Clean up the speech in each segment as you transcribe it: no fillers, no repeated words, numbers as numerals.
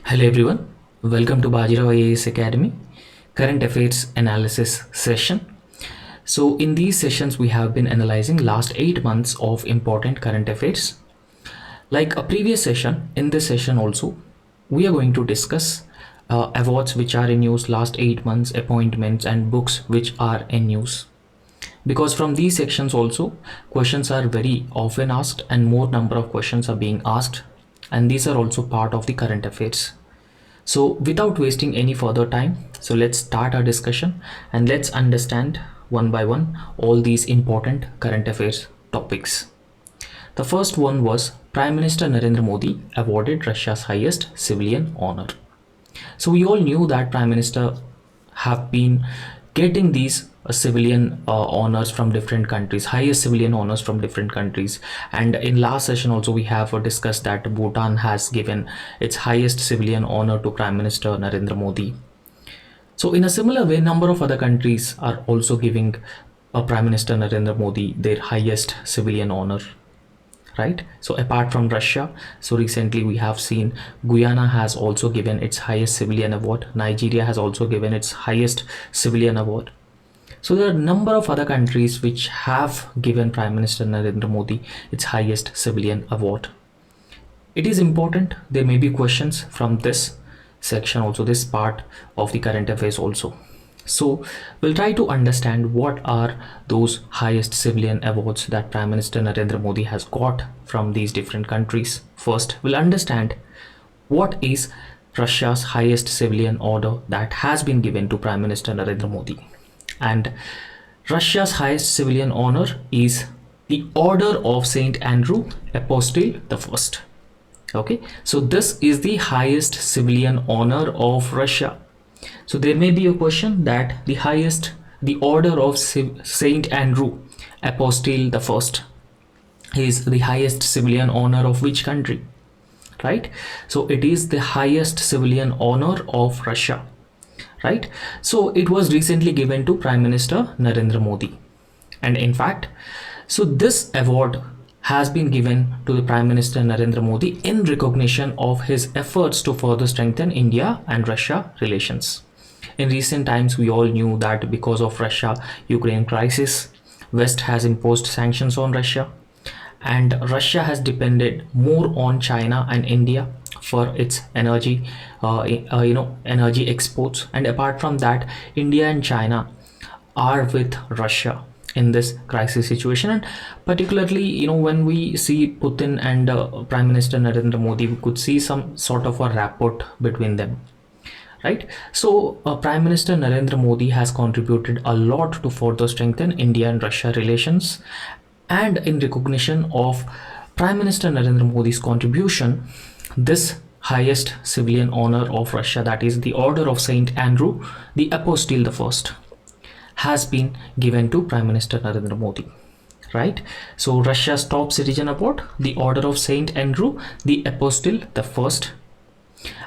Hello everyone, welcome to Bajirao IAS Academy current affairs analysis session. So in these sessions we have been analyzing last 8 months of important current affairs. Like a previous session, in this session also we are going to discuss awards which are in use last 8 months, appointments and books which are in use. Because from these sections also questions are very often asked and more number of questions are being asked, and these are also part of the current affairs. So without wasting any further time, so let's start our discussion and let's understand one by one all these important current affairs topics. The first one was Prime Minister Narendra Modi awarded Russia's highest civilian honor. So we all knew that Prime Minister have been getting these civilian honors from different countries, highest civilian honors from different countries. And in last session also we have discussed that Bhutan has given its highest civilian honor to Prime Minister Narendra Modi. So in a similar way, number of other countries are also giving Prime Minister Narendra Modi their highest civilian honor. Right, so apart from Russia, so recently we have seen Guyana has also given its highest civilian award. Nigeria has also given its highest civilian award. So there are a number of other countries which have given Prime Minister Narendra Modi its highest civilian award. It is important, there may be questions from this section also, this part of the current affairs also. So we'll try to understand what are those highest civilian awards that Prime Minister Narendra Modi has got from these different countries. First, we'll understand what is Russia's highest civilian order that has been given to Prime Minister Narendra Modi. And Russia's highest civilian honor is the Order of Saint Andrew Apostol the First. Okay, so this is the highest civilian honor of Russia. So there may be a question that the Order of Saint Andrew Apostol the First is the highest civilian honor of which country, right? So it is the highest civilian honor of Russia, right? So it was recently given to Prime Minister Narendra Modi, and in fact, so this award has been given to the Prime Minister Narendra Modi in recognition of his efforts to further strengthen India and Russia relations. In recent times, we all knew that because of Russia-Ukraine crisis, West has imposed sanctions on Russia, and Russia has depended more on China and India for its energy, energy exports. And apart from that, India and China are with Russia in this crisis situation, and particularly when we see Putin and Prime Minister Narendra Modi, we could see some sort of a rapport between them, right? So Prime Minister Narendra Modi has contributed a lot to further strengthen India and Russia relations, and in recognition of Prime Minister Narendra Modi's contribution, this highest civilian honor of Russia, that is the Order of Saint Andrew the Apostol the First, has been given to Prime Minister Narendra Modi, right? So Russia's top citizen award, the Order of Saint Andrew the Apostol the First.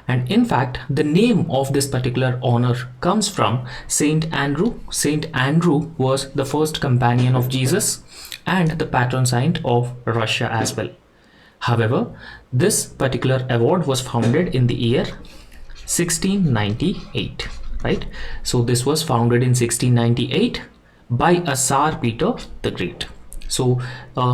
And in fact, the name of this particular honor comes from Saint Andrew. Saint Andrew was the first companion of Jesus and the patron saint of Russia as well. However, this particular award was founded in the year 1698. Right, so this was founded in 1698 by a Tsar Peter the Great. So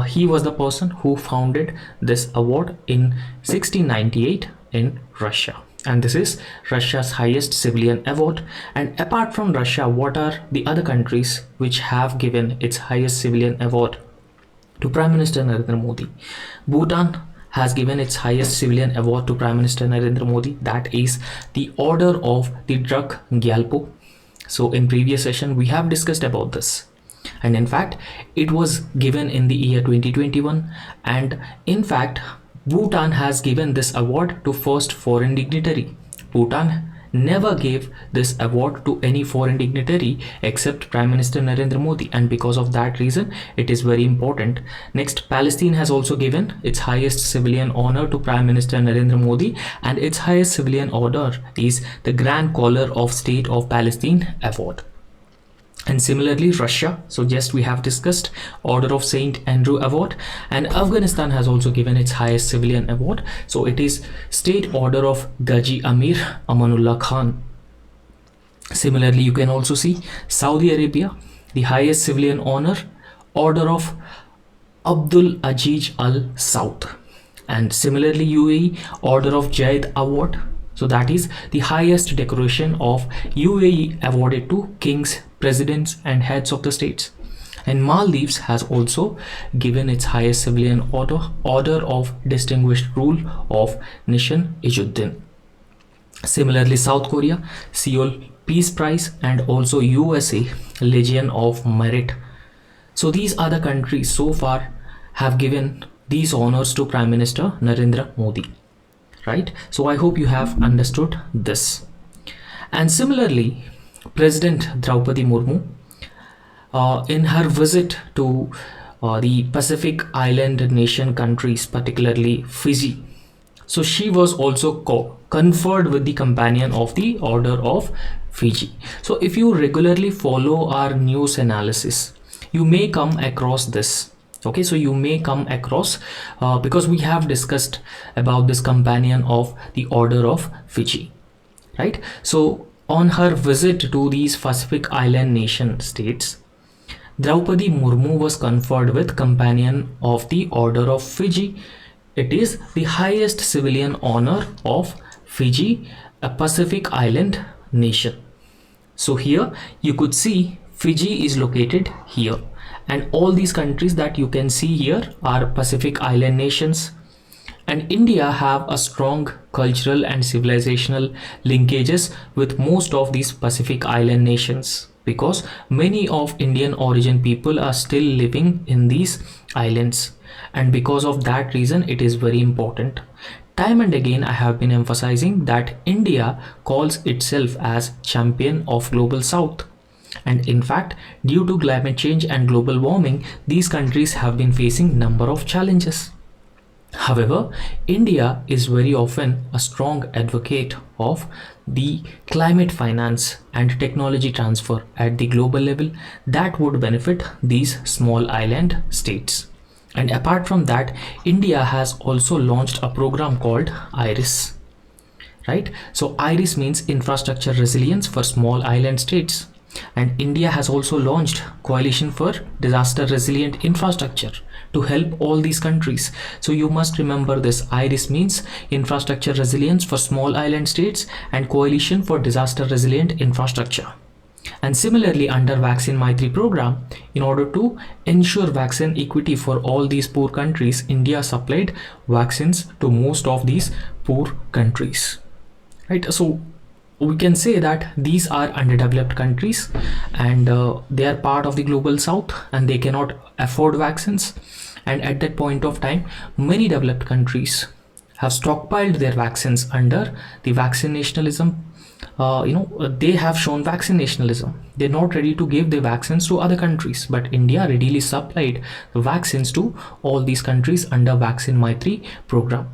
he was the person who founded this award in 1698 in Russia, and this is Russia's highest civilian award. And apart from Russia, what are the other countries which have given its highest civilian award to Prime Minister Narendra Modi? Bhutan has given its highest civilian award to Prime Minister Narendra Modi, that is the Order of the Druk Gyalpo. So in previous session we have discussed about this, and in fact it was given in the year 2021, and in fact Bhutan has given this award to first foreign dignitary. Bhutan never gave this award to any foreign dignitary except Prime Minister Narendra Modi, and because of that reason it is very important. Next, Palestine has also given its highest civilian honor to Prime Minister Narendra Modi, and its highest civilian order is the Grand Collar of State of Palestine Award. And similarly Russia, so just we have discussed, Order of Saint Andrew Award. And Afghanistan has also given its highest civilian award, so it is State Order of Ghazi Amir Amanullah Khan. Similarly you can also see Saudi Arabia, the highest civilian honor, Order of Abdul Aziz Al Saud. And similarly UAE, Order of Jaid Award, so that is the highest decoration of UAE awarded to kings, presidents and heads of the states. And Maldives has also given its highest civilian order of Distinguished Rule of Nation Ijuddin. Similarly South Korea, Seoul Peace Prize, and also USA Legion of Merit. So these are the countries so far have given these honors to Prime Minister Narendra Modi, right? So I hope you have understood this. And similarly President Draupadi Murmu, in her visit to the Pacific Island nation countries, particularly Fiji, so she was also conferred with the companion of the Order of Fiji. So if you regularly follow our news analysis, you may come across this. Okay, so you may come across because we have discussed about this companion of the Order of Fiji, right? So on her visit to these Pacific Island nation states, Draupadi Murmu was conferred with companion of the Order of Fiji. It is the highest civilian honor of Fiji, a Pacific Island nation. So here you could see Fiji is located here, and all these countries that you can see here are Pacific Island nations. And India have a strong cultural and civilizational linkages with most of these Pacific Island nations, because many of Indian origin people are still living in these islands, and because of that reason it is very important. Time and again I have been emphasizing that India calls itself as champion of global south. And in fact, due to climate change and global warming, these countries have been facing number of challenges. However, India is very often a strong advocate of the climate finance and technology transfer at the global level that would benefit these small island states. And apart from that, India has also launched a program called IRIS, right? So IRIS means Infrastructure Resilience for Small Island States. And India has also launched Coalition for Disaster Resilient Infrastructure to help all these countries. So you must remember this. IRIS means Infrastructure Resilience for Small Island States and Coalition for Disaster Resilient Infrastructure. And similarly, under Vaccine Maitri program, in order to ensure vaccine equity for all these poor countries, India supplied vaccines to most of these poor countries, right? So we can say that these are underdeveloped countries, and they are part of the global south and they cannot afford vaccines. And at that point of time, many developed countries have stockpiled their vaccines under the vaccinationalism. They have shown vaccinationalism. They're not ready to give the vaccines to other countries, but India readily supplied the vaccines to all these countries under Vaccine Maitri program.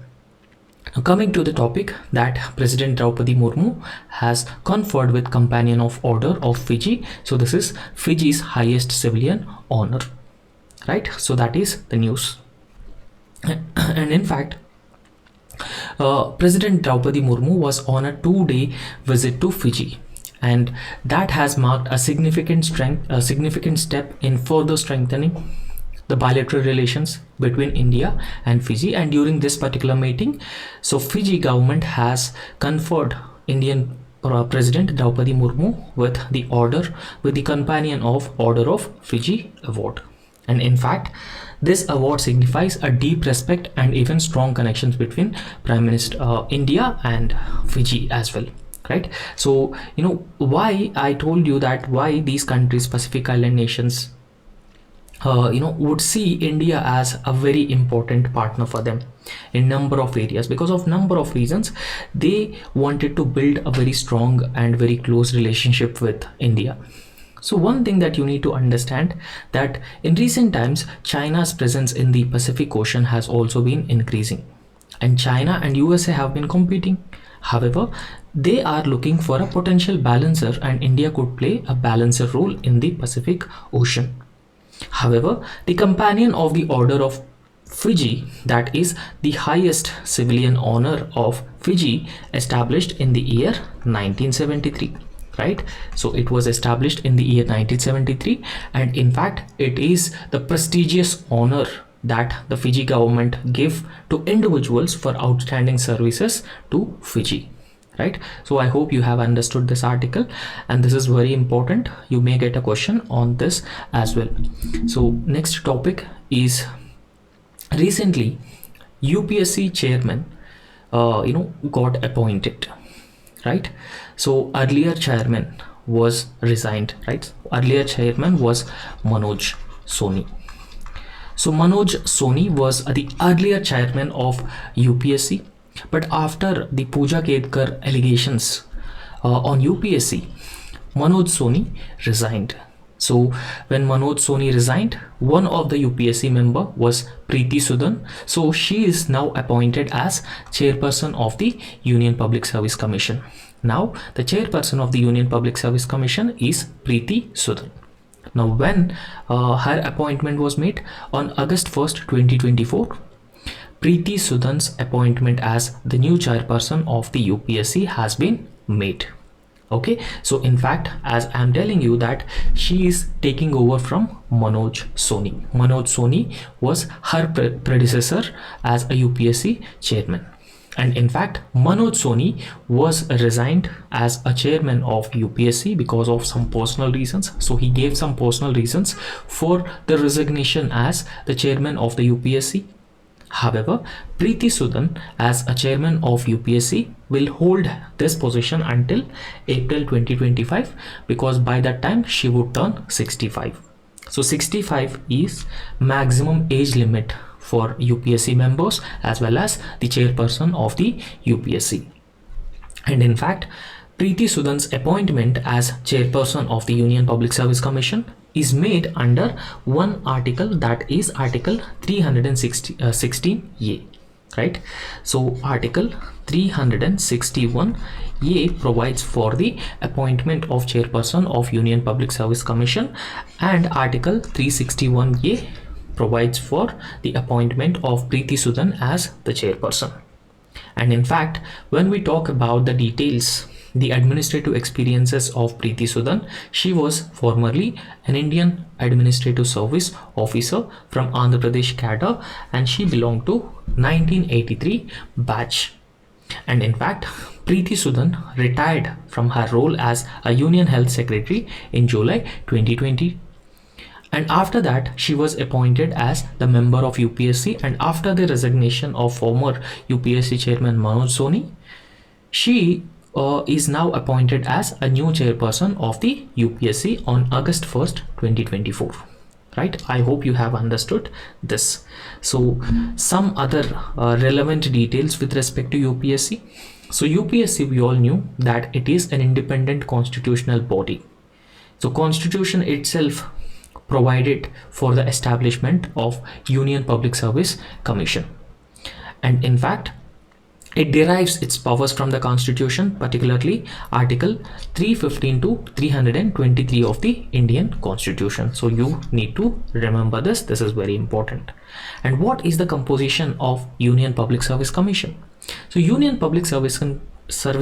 Now coming to the topic that President Draupadi Murmu has conferred with Companion of Order of Fiji. So this is Fiji's highest civilian honor, right? So that is the news. And in fact, President Draupadi Murmu was on a 2-day visit to Fiji, and that has marked a significant step in further strengthening the bilateral relations between India and Fiji. And during this particular meeting, so Fiji government has conferred Indian President Draupadi Murmu with the Companion of Order of Fiji award. And in fact, this award signifies a deep respect and even strong connections between Prime Minister India and Fiji as well, right? So why I told you that why these countries, Pacific Island nations, would see India as a very important partner for them in number of areas. Because of number of reasons, they wanted to build a very strong and very close relationship with India. So one thing that you need to understand, that in recent times, China's presence in the Pacific Ocean has also been increasing, and China and USA have been competing, However, they are looking for a potential balancer, and India could play a balancer role in the Pacific Ocean. However, the Companion of the Order of Fiji, that is the highest civilian honor of Fiji, established in the year 1973. Right, so it was established in the year 1973, and in fact it is the prestigious honor that the Fiji government give to individuals for outstanding services to Fiji. Right, so I hope you have understood this article, and this is very important. You may get a question on this as well. So next topic is, recently UPSC chairman got appointed. Right, so earlier chairman was resigned. Right, earlier chairman was Manoj Soni. So Manoj Soni was the earlier chairman of UPSC, but after the Pooja Kedkar allegations on UPSC, Manoj Soni resigned. So when Manoj Soni resigned, one of the UPSC member was Preeti Sudan. So she is now appointed as chairperson of the Union Public Service Commission. Now the chairperson of the Union Public Service Commission is Preeti Sudan. Now when her appointment was made on August 1st, 2024, Preeti Sudan's appointment as the new chairperson of the UPSC has been made. Okay, so in fact, as I'm telling you that she is taking over from Manoj Soni. Manoj Soni was her predecessor as a UPSC chairman. And in fact, Manoj Soni was resigned as a chairman of UPSC because of some personal reasons. So he gave some personal reasons for the resignation as the chairman of the UPSC. However, Preeti Sudan as a chairman of UPSC will hold this position until April 2025, because by that time she would turn 65. So 65 is maximum age limit for UPSC members as well as the chairperson of the UPSC. And in fact, Preeti Sudan's appointment as chairperson of the Union Public Service Commission is made under one article, that is article 316A. Right, so article 361A provides for the appointment of chairperson of Union Public Service Commission, and article 361A provides for the appointment of Preeti Sudan as the chairperson. And in fact, when we talk about the details, the administrative experiences of Preeti Sudan, she was formerly an Indian Administrative Service officer from Andhra Pradesh cadre, and she belonged to 1983 batch. And in fact, Preeti Sudan retired from her role as a Union Health Secretary in July 2020. And after that, she was appointed as the member of UPSC, and after the resignation of former UPSC chairman Manoj Soni, she is now appointed as a new chairperson of the UPSC on August 1st, 2024. Right, I hope you have understood this. So some other relevant details with respect to UPSC. So UPSC, we all knew that it is an independent constitutional body. So constitution itself provided for the establishment of Union Public Service Commission, and in fact it derives its powers from the constitution, particularly article 315 to 323 of the Indian Constitution. So you need to remember this is very important. And what is the composition of Union Public Service Commission? So Union Public Service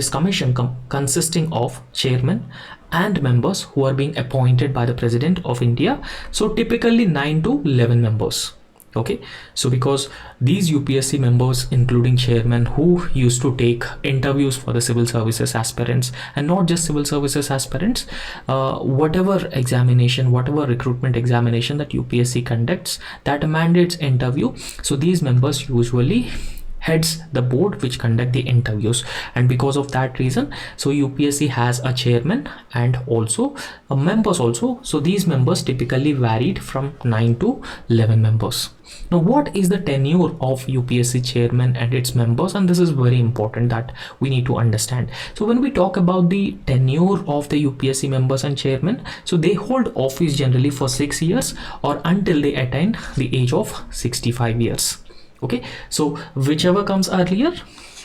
Commission consisting of chairman and members who are being appointed by the President of India. So typically 9 to 11 members. Okay, so because these UPSC members, including chairman, who used to take interviews for the civil services aspirants, and not just civil services aspirants, whatever examination, whatever recruitment examination that UPSC conducts, that mandates interview. So these members usually heads the board which conduct the interviews, and because of that reason, so UPSC has a chairman and also members also. So these members typically varied from 9 to 11 members. Now what is the tenure of UPSC chairman and its members? And this is very important that we need to understand. So when we talk about the tenure of the UPSC members and chairman, so they hold office generally for 6 years or until they attain the age of 65 years. Okay, so whichever comes earlier,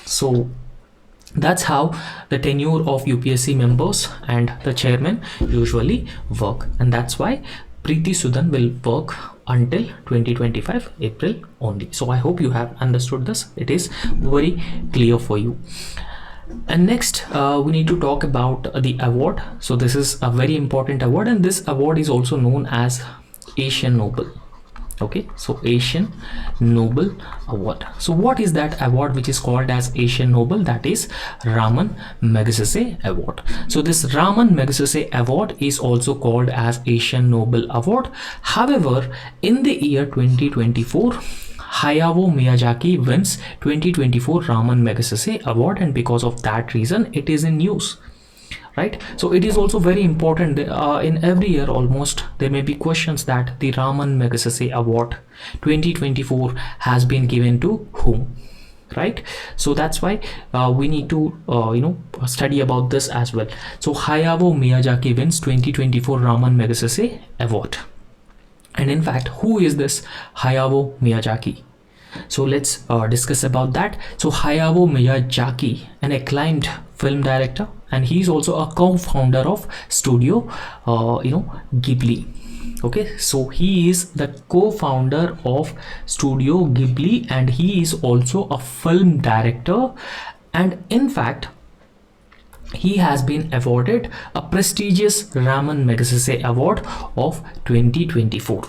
so That's how the tenure of UPSC members and the chairman usually work, and that's why Preeti Sudan will work until 2025 April only. So I hope you have understood this. It is very clear for you. And next we need to talk about the award. So this is a very important award, and this award is also known as Asian Nobel. Okay, so Asian Nobel Award. So what is that award which is called as Asian Nobel? That is Ramon Magsaysay Award. So this Ramon Magsaysay Award is also called as Asian Nobel Award. However, in the year 2024, Hayao Miyazaki wins 2024 Ramon Magsaysay Award, and because of that reason it is in news, right? So it is also very important. In every year almost there may be questions that the Ramon Magsaysay Award 2024 has been given to whom, right? So that's why we need to study about this as well. So Hayao Miyazaki wins 2024 Ramon Magsaysay Award. And in fact, who is this Hayao Miyazaki? So let's discuss about that. So Hayao Miyazaki, an acclaimed film director, and he is also a co-founder of Studio Ghibli. Okay, so he is the co-founder of Studio Ghibli, and he is also a film director, and in fact he has been awarded a prestigious Ramon Magsaysay Award of 2024,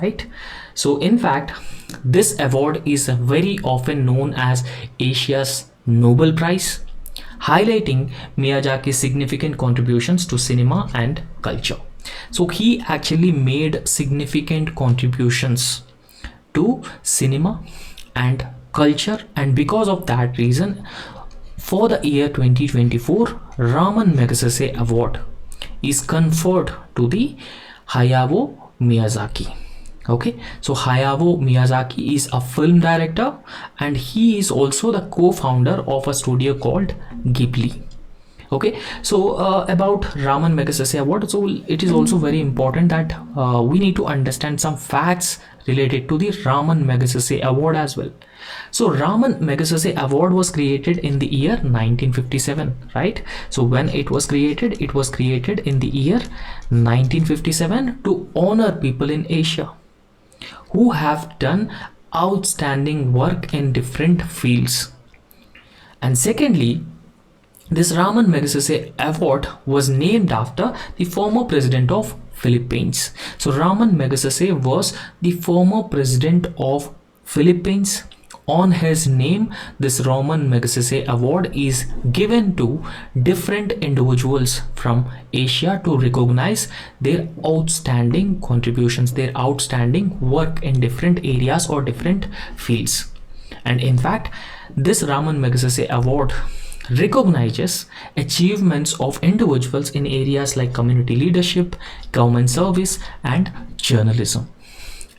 right? So in fact, this award is very often known as Asia's Nobel Prize, highlighting Miyazaki's significant contributions to cinema and culture. So he actually made significant contributions to cinema and culture, and because of that reason, for the year 2024, Ramon Magsaysay Award is conferred to the Hayao Miyazaki. Okay, so Hayao Miyazaki is a film director, and he is also the co-founder of a studio called Ghibli. Okay, so about Ramon Magsaysay Award, so it is also very important that we need to understand some facts related to the Ramon Magsaysay Award as well. So Ramon Magsaysay Award was created in the year 1957, right? So when it was created in the year 1957 to honor people in Asia who have done outstanding work in different fields. And secondly, this Ramon Magsaysay Award was named after the former president of Philippines. So Ramon Magsaysay was the former president of Philippines. On his name, this Ramon Magsaysay Award is given to different individuals from Asia to recognize their outstanding contributions, their outstanding work in different areas or different fields. And in fact, this Ramon Magsaysay Award recognizes achievements of individuals in areas like community leadership, government service, and journalism.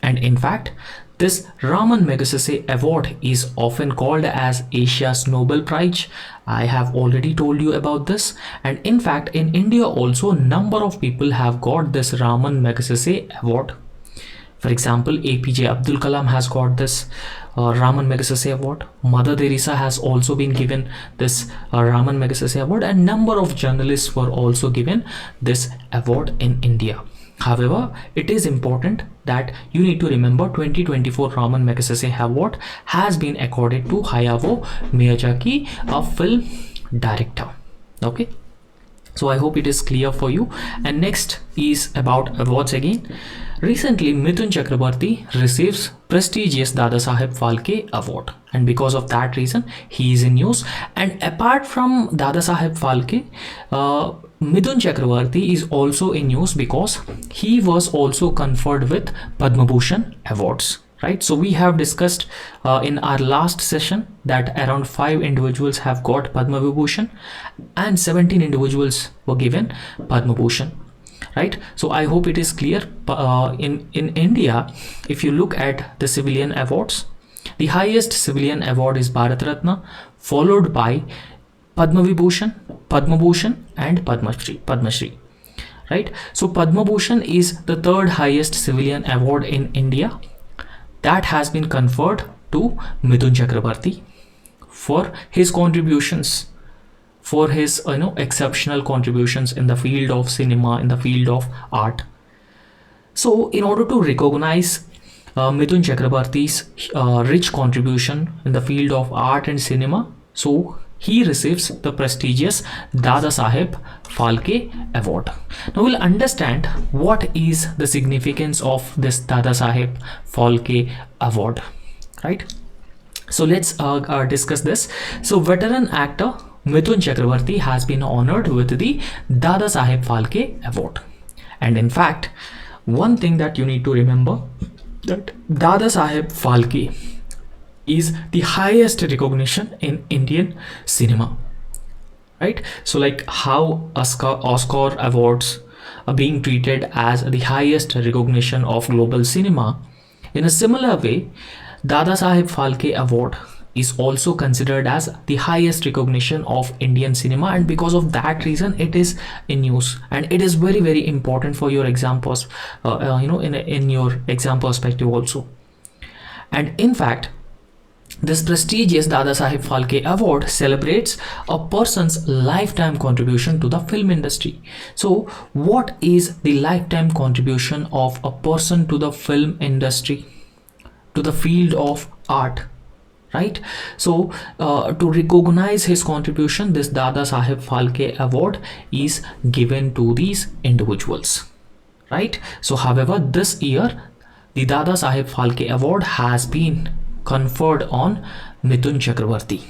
And in fact, this Ramon Magsaysay Award is often called as Asia's Nobel Prize. I have already told you about this. And in fact, in India also, number of people have got this Ramon Magsaysay Award. For example, APJ Abdul Kalam has got this Ramon Magsaysay Award. Mother Teresa has also been given this Ramon Magsaysay Award, and number of journalists were also given this award in India. However, it is important that you need to remember 2024 Ramon Magsaysay Award has been accorded to Hayao Miyazaki, a film director. Okay, so I hope it is clear for you. And next is about awards again. Recently, Mithun Chakrabarti receives prestigious Dadasaheb Phalke Award, and because of that reason, he is in news. And apart from Dadasaheb Phalke, Mithun Chakrabarti is also in news because he was also conferred with Padma Bhushan awards, right? So we have discussed in our last session that around 5 individuals have got Padma Vibhushan and 17 individuals were given Padma Bhushan, right? So I hope it is clear. In India, if you look at the civilian awards, the highest civilian award is Bharat Ratna, followed by Padma Vibhushan, Padma Bhushan, and Padma Shri, right? So Padma Bhushan is the third highest civilian award in India that has been conferred to Mithun Chakrabarti for his contributions for his exceptional contributions in the field of cinema, in the field of art. So in order to recognize Mithun Chakrabarti's rich contribution in the field of art and cinema, so he receives the prestigious Dadasaheb Phalke Award. Now we'll understand what is the significance of this Dadasaheb Phalke Award, right? So let's discuss this. So veteran actor Mithun Chakrabarti has been honored with the Dadasaheb Phalke Award. And in fact, one thing that you need to remember, that Dadasaheb Phalke is the highest recognition in Indian cinema, right? So like how Oscar awards are being treated as the highest recognition of global cinema, in a similar way, Dadasaheb Phalke Award is also considered as the highest recognition of Indian cinema, and because of that reason it is in use, and it is very very important for your exam in your exam perspective also. And in fact, this prestigious Dadasaheb Phalke Award celebrates a person's lifetime contribution to the film industry. So what is the lifetime contribution of a person to the film industry, to the field of art, right? So to recognize his contribution, this Dadasaheb Phalke Award is given to these individuals, right? So however, this year the Dadasaheb Phalke Award has been conferred on Mithun Chakrabarti,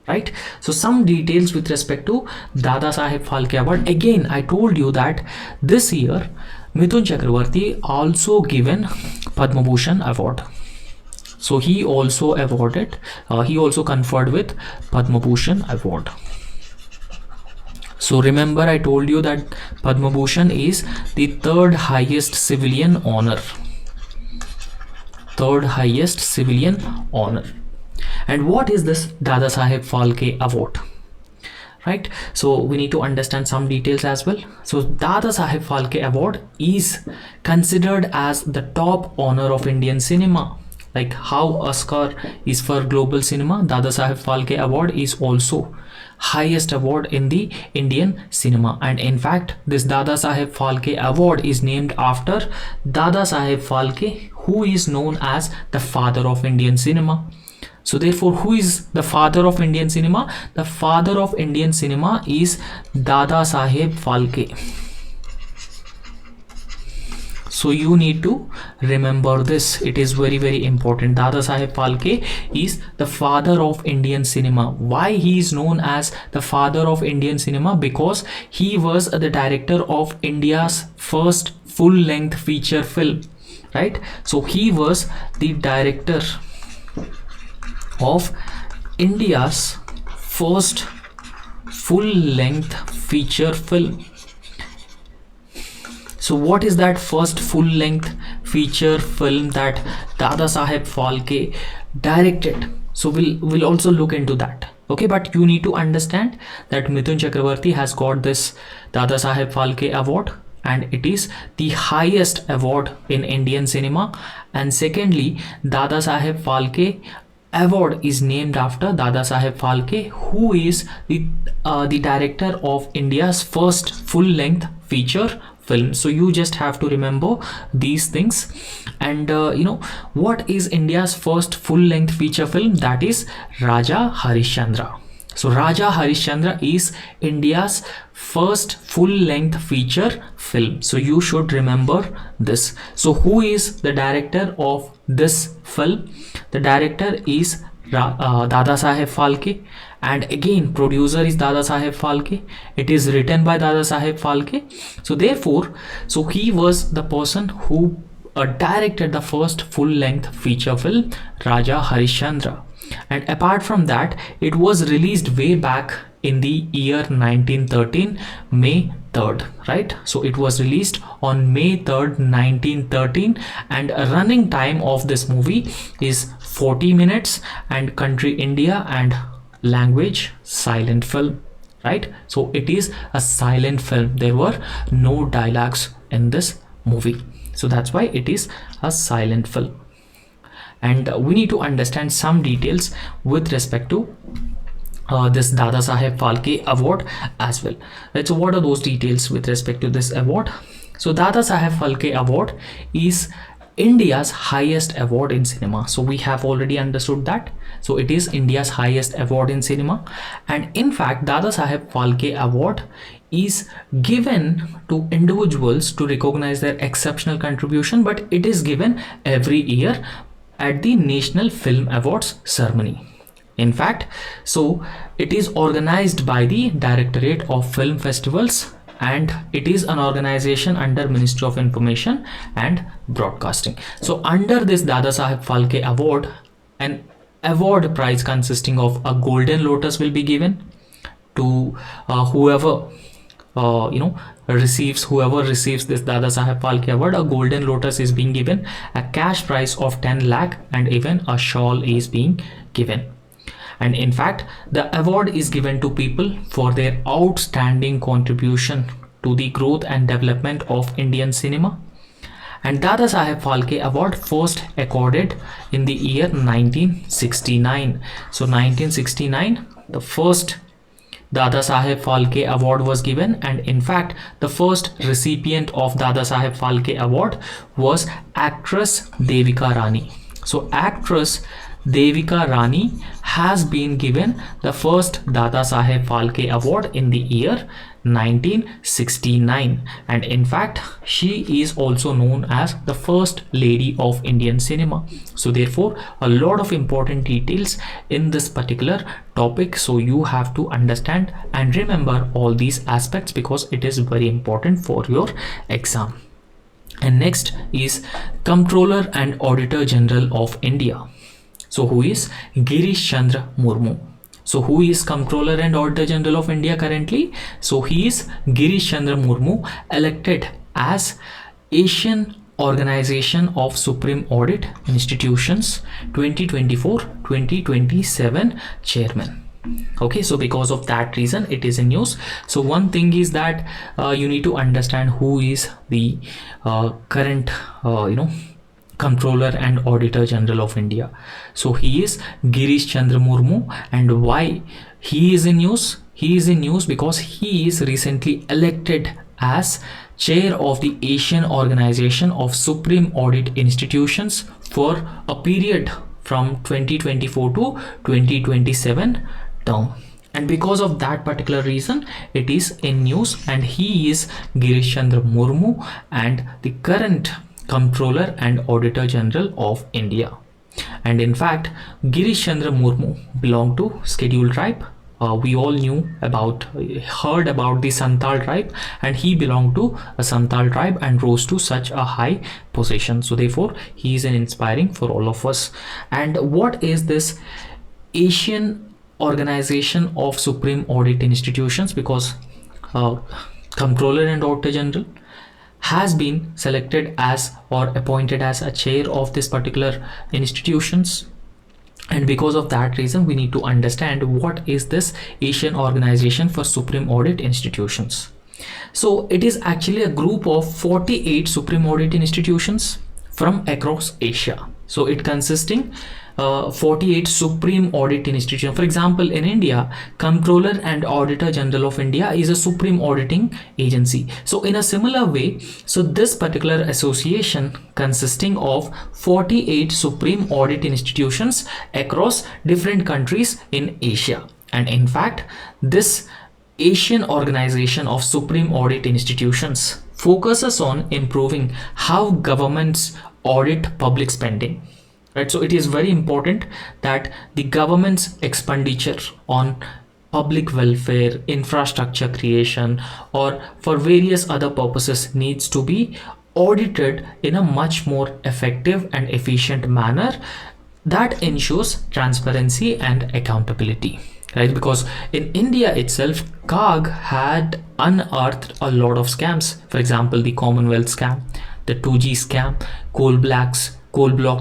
right? So some details with respect to Dadasaheb Phalke Award. Again, I told you that this year Mithun Chakrabarti also given Padma Bhushan Award. So he also conferred with Padma Bhushan Award. So remember, I told you that Padma Bhushan is the third highest civilian honor. And what is this Dadasaheb Phalke Award, right? So we need to understand some details as well. So Dadasaheb Phalke Award is considered as the top honor of Indian cinema. Like how Oscar is for global cinema, Dadasaheb Phalke Award is also highest award in the Indian cinema. And in fact, this Dadasaheb Phalke Award is named after Dadasaheb Phalke, who is known as the father of Indian cinema. So therefore, who is the father of Indian cinema? The father of Indian cinema is Dadasaheb Phalke. So you need to remember this. It is very very important. Dadasaheb Phalke is the father of Indian cinema. Why he is known as the father of Indian cinema? Because he was the director of India's first full-length feature film, right? So he was the director of India's first full-length feature film. So what is that first full-length feature film that Dadasaheb Phalke directed? So we'll also look into that. Okay, but you need to understand that Mithun Chakrabarti has got this Dadasaheb Phalke Award, and it is the highest award in Indian cinema. And secondly, Dadasaheb Phalke Award is named after Dadasaheb Phalke, who is the director of India's first full-length feature film. So you just have to remember these things. And what is India's first full-length feature film? That is Raja Harishchandra. So Raja Harishchandra is India's first full-length feature film. So you should remember this. So who is the director of this film? The director is Dadasaheb Phalke, and again producer is Dadasaheb Phalke. It is written by Dadasaheb Phalke. So therefore, so he was the person who directed the first full-length feature film, Raja Harishchandra. And apart from that, it was released way back in the year 1913, May 3rd, right? So it was released on May 3rd, 1913, and a running time of this movie is 40 minutes, and country India, and language silent film, right? So it is a silent film. There were no dialogues in this movie, so that's why it is a silent film. And we need to understand some details with respect to this Dadasaheb Phalke award as well. Right, so what are those details with respect to this award? So Dadasaheb Phalke award is India's highest award in cinema. So we have already understood that. So it is India's highest award in cinema, and in fact Dadasaheb Phalke award is given to individuals to recognize their exceptional contribution, but it is given every year at the National Film Awards ceremony. In fact, so it is organized by the Directorate of Film Festivals, and it is an organization under Ministry of Information and Broadcasting. So under this Dadasaheb Phalke award, an award prize consisting of a golden lotus will be given to whoever receives this Dadasaheb Phalke award. A golden lotus is being given, a cash prize of 10 lakh, and even a shawl is being given. And in fact, the award is given to people for their outstanding contribution to the growth and development of Indian cinema. And Dadasaheb Phalke award first accorded in the year 1969. So 1969, the first Dadasaheb Phalke award was given, and in fact the first recipient of Dadasaheb Phalke award was actress Devika Rani. So actress Devika Rani has been given the first Dadasaheb Phalke award in the year 1969, and in fact she is also known as the first lady of Indian cinema. So therefore a lot of important details in this particular topic, so you have to understand and remember all these aspects because it is very important for your exam. And next is Comptroller and Auditor General of India. So who is Girish Chandra Murmu? So who is Comptroller and Auditor General of India currently? So he is Girish Chandra Murmu, elected as Asian Organization of Supreme Audit Institutions 2024-2027 chairman. Okay, so because of that reason it is in news. So one thing is that you need to understand who is the current Comptroller and Auditor General of India. So he is Girish Chandra Murmu, and why he is in news? He is in news because he is recently elected as chair of the Asian Organization of Supreme Audit Institutions for a period from 2024 to 2027 term. And because of that particular reason it is in news, and he is Girish Chandra Murmu and the current Comptroller and Auditor General of India. And in fact Girish Chandra Murmu belonged to scheduled tribe. We all heard about the Santal tribe, and he belonged to a Santal tribe and rose to such a high position. So therefore he is an inspiring for all of us. And what is this Asian Organization of Supreme Audit Institutions? Because Comptroller and Auditor General has been selected as or appointed as a chair of this particular institutions, and because of that reason we need to understand what is this Asian Organization for Supreme Audit Institutions. So it is actually a group of 48 Supreme Audit institutions from across Asia. So it consisting 48 Supreme Audit Institutions. For example, in India, Comptroller and Auditor General of India is a Supreme Auditing Agency. So in a similar way, so this particular association consisting of 48 Supreme Audit Institutions across different countries in Asia. And in fact, this Asian Organization of Supreme Audit Institutions focuses on improving how governments audit public spending. Right, so it is very important that the government's expenditure on public welfare, infrastructure creation, or for various other purposes needs to be audited in a much more effective and efficient manner that ensures transparency and accountability. Right, because in India itself, CAG had unearthed a lot of scams. For example, the Commonwealth scam, the 2G scam, coal block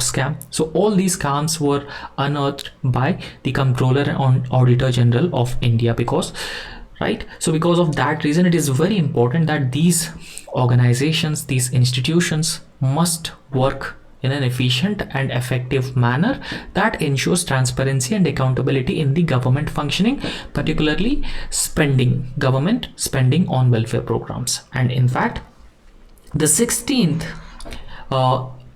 scam. So all these scams were unearthed by the Comptroller and Auditor General of India. Because of that reason it is very important that these organizations, these institutions must work in an efficient and effective manner that ensures transparency and accountability in the government functioning, particularly government spending on welfare programs. And in fact, the 16th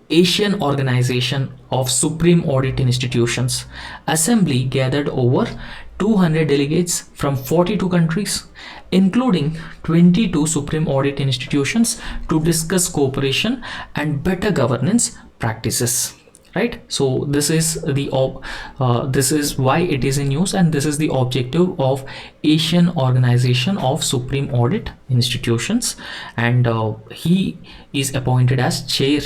Asian Organization of Supreme Audit Institutions Assembly gathered over 200 delegates from 42 countries, including 22 Supreme Audit institutions, to discuss cooperation and better governance practices. Right, so this is why it is in use, and this is the objective of Asian Organization of Supreme Audit Institutions, and he is appointed as chair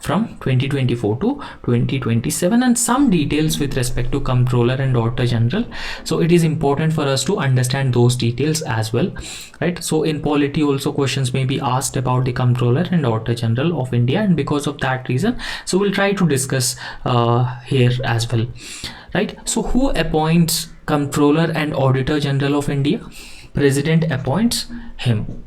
from 2024 to 2027, and some details with respect to Comptroller and Auditor General. So it is important for us to understand those details as well, right? So in polity also questions may be asked about the Comptroller and Auditor General of India, and because of that reason, so we'll try to discuss here as well, right? So who appoints Comptroller and Auditor General of India? President appoints him.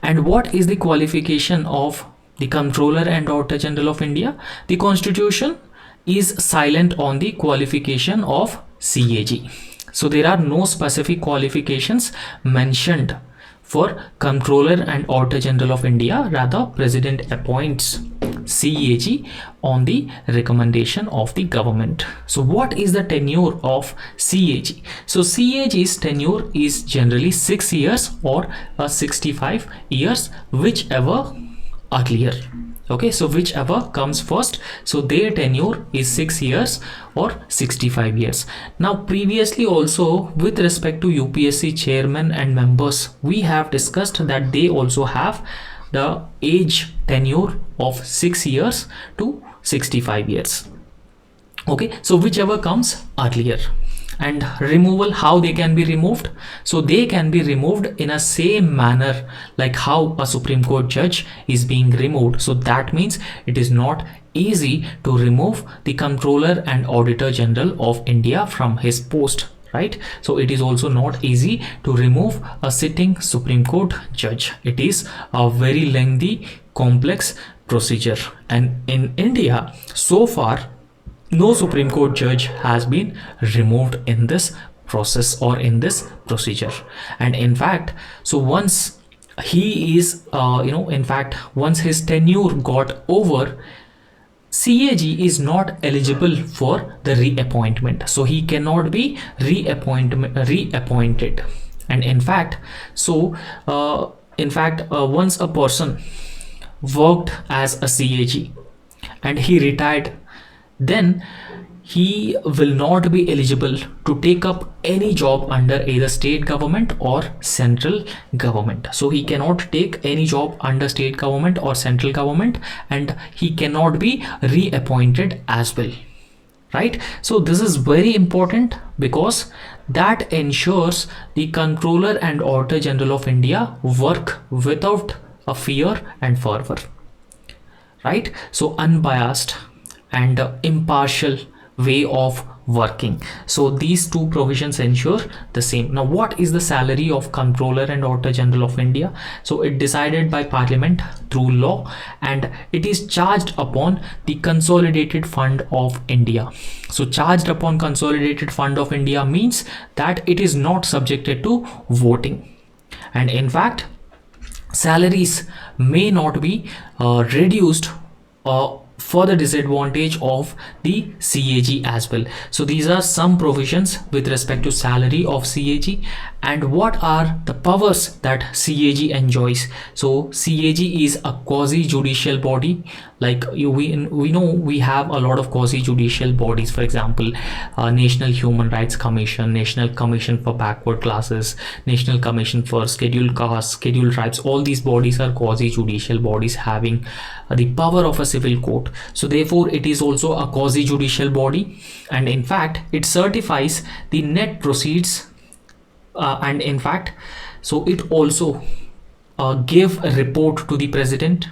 And what is the qualification of the Comptroller and Auditor General of India? The Constitution is silent on the qualification of CAG. So there are no specific qualifications mentioned for Comptroller and Auditor General of India. Rather, President appoints CAG on the recommendation of the government. So what is the tenure of CAG? So CAG's tenure is generally 6 years or 65 years, whichever earlier. Okay, so whichever comes first, so their tenure is 6 years or 65 years. Now previously also with respect to UPSC chairman and members, we have discussed that they also have the age tenure of 6 years to 65 years. Okay, so whichever comes earlier. And removal, how they can be removed? So they can be removed in a same manner like how a Supreme Court judge is being removed. So that means it is not easy to remove the Comptroller and Auditor General of India from his post, right? So it is also not easy to remove a sitting Supreme Court judge. It is a very lengthy, complex procedure, and in India so far no Supreme Court judge has been removed in this process or in this procedure. And in fact, so once he is once his tenure got over, CAG is not eligible for the reappointment, so he cannot be reappointed. And in fact, once a person worked as a CAG and he retired, then he will not be eligible to take up any job under either state government or central government. So he cannot take any job under state government or central government, and he cannot be reappointed as well, right? So this is very important because that ensures the Comptroller and Auditor General of India work without a fear and fervor, right? So unbiased and impartial way of working. So these two provisions ensure the same. Now what is the salary of Comptroller and Auditor General of India? So it decided by Parliament through law, and it is charged upon the Consolidated Fund of India. So charged upon Consolidated Fund of India means that it is not subjected to voting, and in fact salaries may not be reduced for the disadvantage of the CAG as well. So these are some provisions with respect to salary of CAG, and what are the powers that CAG enjoys. So CAG is a quasi-judicial body. Like we know we have a lot of quasi-judicial bodies, for example National Human Rights Commission, National Commission for Backward Classes, National Commission for Scheduled Castes, Scheduled Tribes. All these bodies are quasi-judicial bodies having the power of a civil court. So therefore it is also a quasi-judicial body, and in fact it certifies the net proceeds, and in fact so it also give a report to the president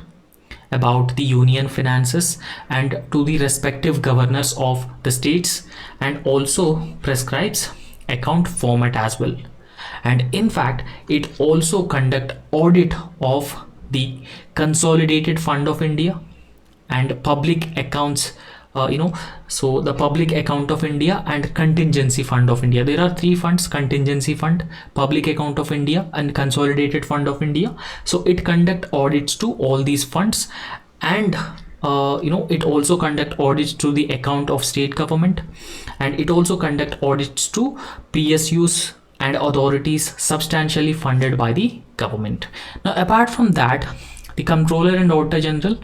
about the union finances and to the respective governors of the states, and also prescribes account format as well. And in fact it also conduct audit of the Consolidated Fund of India, and public accounts, so the public account of India and contingency fund of India. There are three funds: contingency fund, public account of India, and consolidated fund of India. So it conduct audits to all these funds, and it also conduct audits to the account of state government, and it also conduct audits to PSUs and authorities substantially funded by the government. Now apart from that, the Comptroller and Auditor General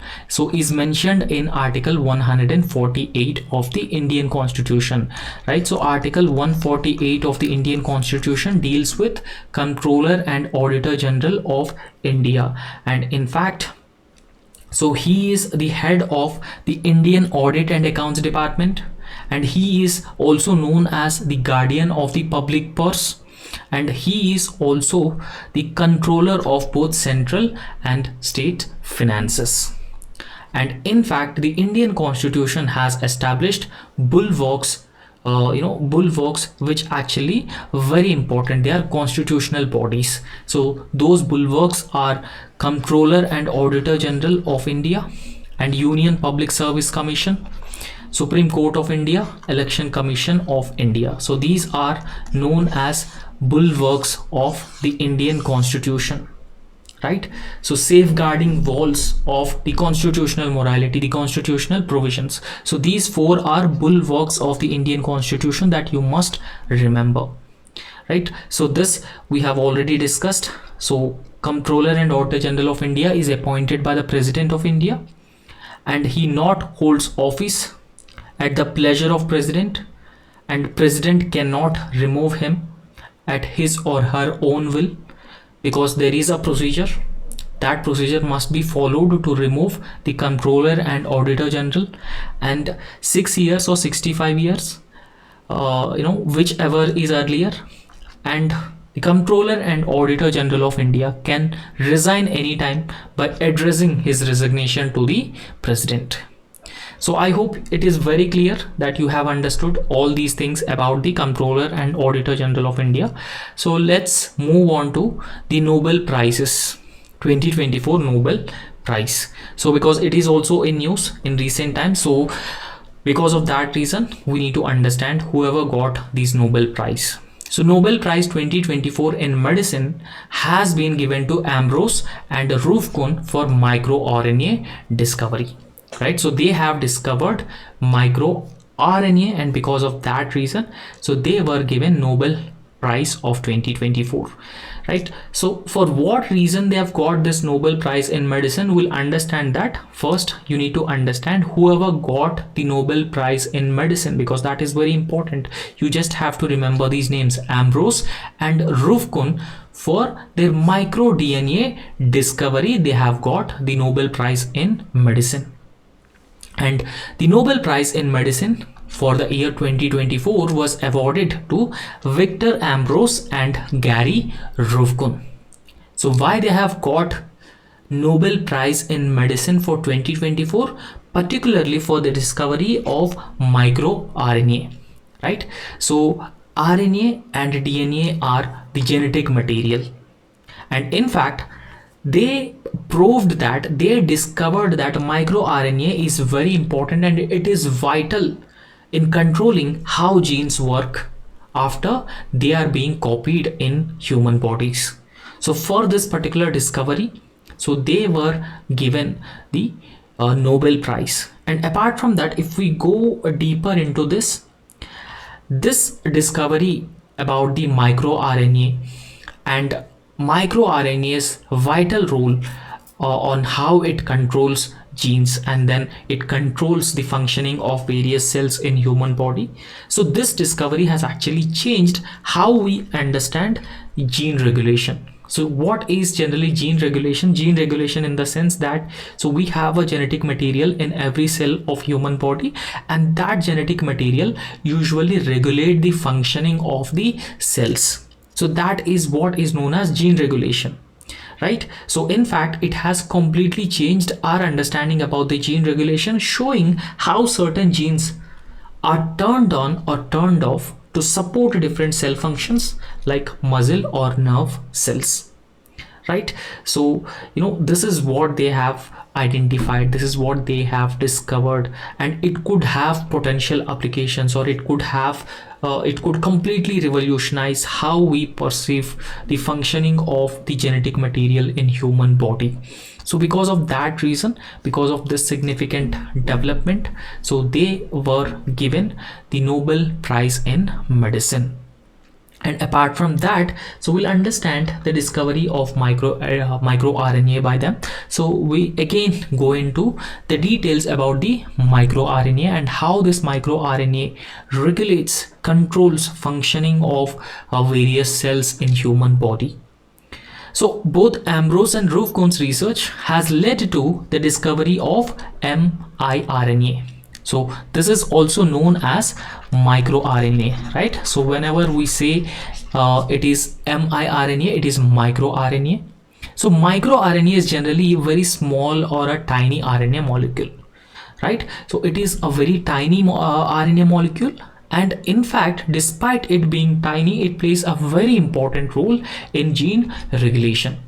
is mentioned in Article 148 of the Indian Constitution, right? So Article 148 of the Indian Constitution deals with Comptroller and Auditor General of India, and in fact, so he is the head of the Indian Audit and Accounts Department, and he is also known as the guardian of the public purse, and he is also the controller of both central and state finances. And in fact, the Indian Constitution has established bulwarks, bulwarks which actually very important. They are constitutional bodies. So those bulwarks are Comptroller and Auditor General of India, and Union Public Service Commission, Supreme Court of India, Election Commission of India. So these are known as bulwarks of the Indian Constitution, right? So safeguarding walls of the constitutional morality, the constitutional provisions. So these four are bulwarks of the Indian Constitution that you must remember, right? So this we have already discussed. So Comptroller and Auditor General of India is appointed by the President of India, and he not holds office at the pleasure of President, and President cannot remove him at his or her own will, because there is a procedure. That procedure must be followed to remove the Comptroller and Auditor General, and 6 years or 65 years, whichever is earlier, and the Comptroller and Auditor General of India can resign anytime by addressing his resignation to the President. So I hope it is very clear that you have understood all these things about the Comptroller and Auditor General of India. So let's move on to the Nobel Prizes, 2024 Nobel Prize. So because it is also in news in recent times, so because of that reason, we need to understand whoever got these Nobel Prize. So Nobel Prize 2024 in medicine has been given to Ambrose and Rufkun for microRNA discovery, right? So they have discovered microRNA, and because of that reason, so they were given Nobel Prize of 2024, right? So for what reason they have got this Nobel Prize in medicine, we'll understand that. First, you need to understand whoever got the Nobel Prize in medicine, because that is very important. You just have to remember these names, Ambrose and Rufkun. For their microDNA discovery, they have got the Nobel Prize in medicine. And the Nobel Prize in medicine for the year 2024 was awarded to Victor Ambrose and Gary Rufkun. So why they have got Nobel Prize in medicine for 2024? Particularly for the discovery of microRNA, right? So RNA and DNA are the genetic material, and in fact they proved that, they discovered that microRNA is very important and it is vital in controlling how genes work after they are being copied in human bodies. So for this particular discovery, so they were given the Nobel Prize. And apart from that, if we go deeper into this discovery about the microRNA and microRNA's vital role on how it controls genes, and then it controls the functioning of various cells in human body. So this discovery has actually changed how we understand gene regulation. So what is generally gene regulation? Gene regulation in the sense that, so we have a genetic material in every cell of human body, and that genetic material usually regulate the functioning of the cells. So that is what is known as gene regulation, right? So in fact, it has completely changed our understanding about the gene regulation, showing how certain genes are turned on or turned off to support different cell functions like muscle or nerve cells, right? So this is what they have identified, this is what they have discovered, and it could have potential applications, or it could completely revolutionize how we perceive the functioning of the genetic material in human body. So because of that reason, because of this significant development, so they were given the Nobel Prize in Medicine. And apart from that, so we'll understand the discovery of micro RNA by them. So we again go into the details about the micro RNA and how this micro RNA regulates, controls functioning of various cells in human body. So both Ambrose and Rufkohn's research has led to the discovery of miRNA. So this is also known as microRNA, right? So whenever we say it is miRNA, it is microRNA. So microRNA is generally a very small or a tiny RNA molecule, right? So it is a very tiny RNA molecule, and in fact, despite it being tiny, it plays a very important role in gene regulation.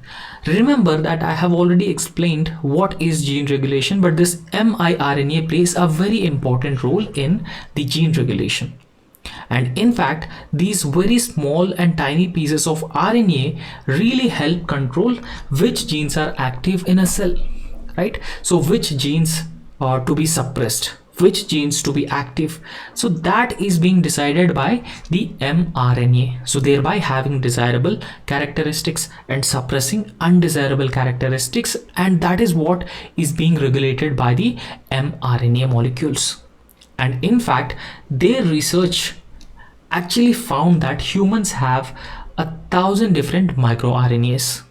Remember that I have already explained what is gene regulation, but this miRNA plays a very important role in the gene regulation. And in fact, these very small and tiny pieces of RNA really help control which genes are active in a cell, right? So which genes are to be suppressed, which genes to be active. So that is being decided by the mRNA, so thereby having desirable characteristics and suppressing undesirable characteristics, and that is what is being regulated by the mRNA molecules. And in fact, their research actually found that humans have 1,000 different microRNAs,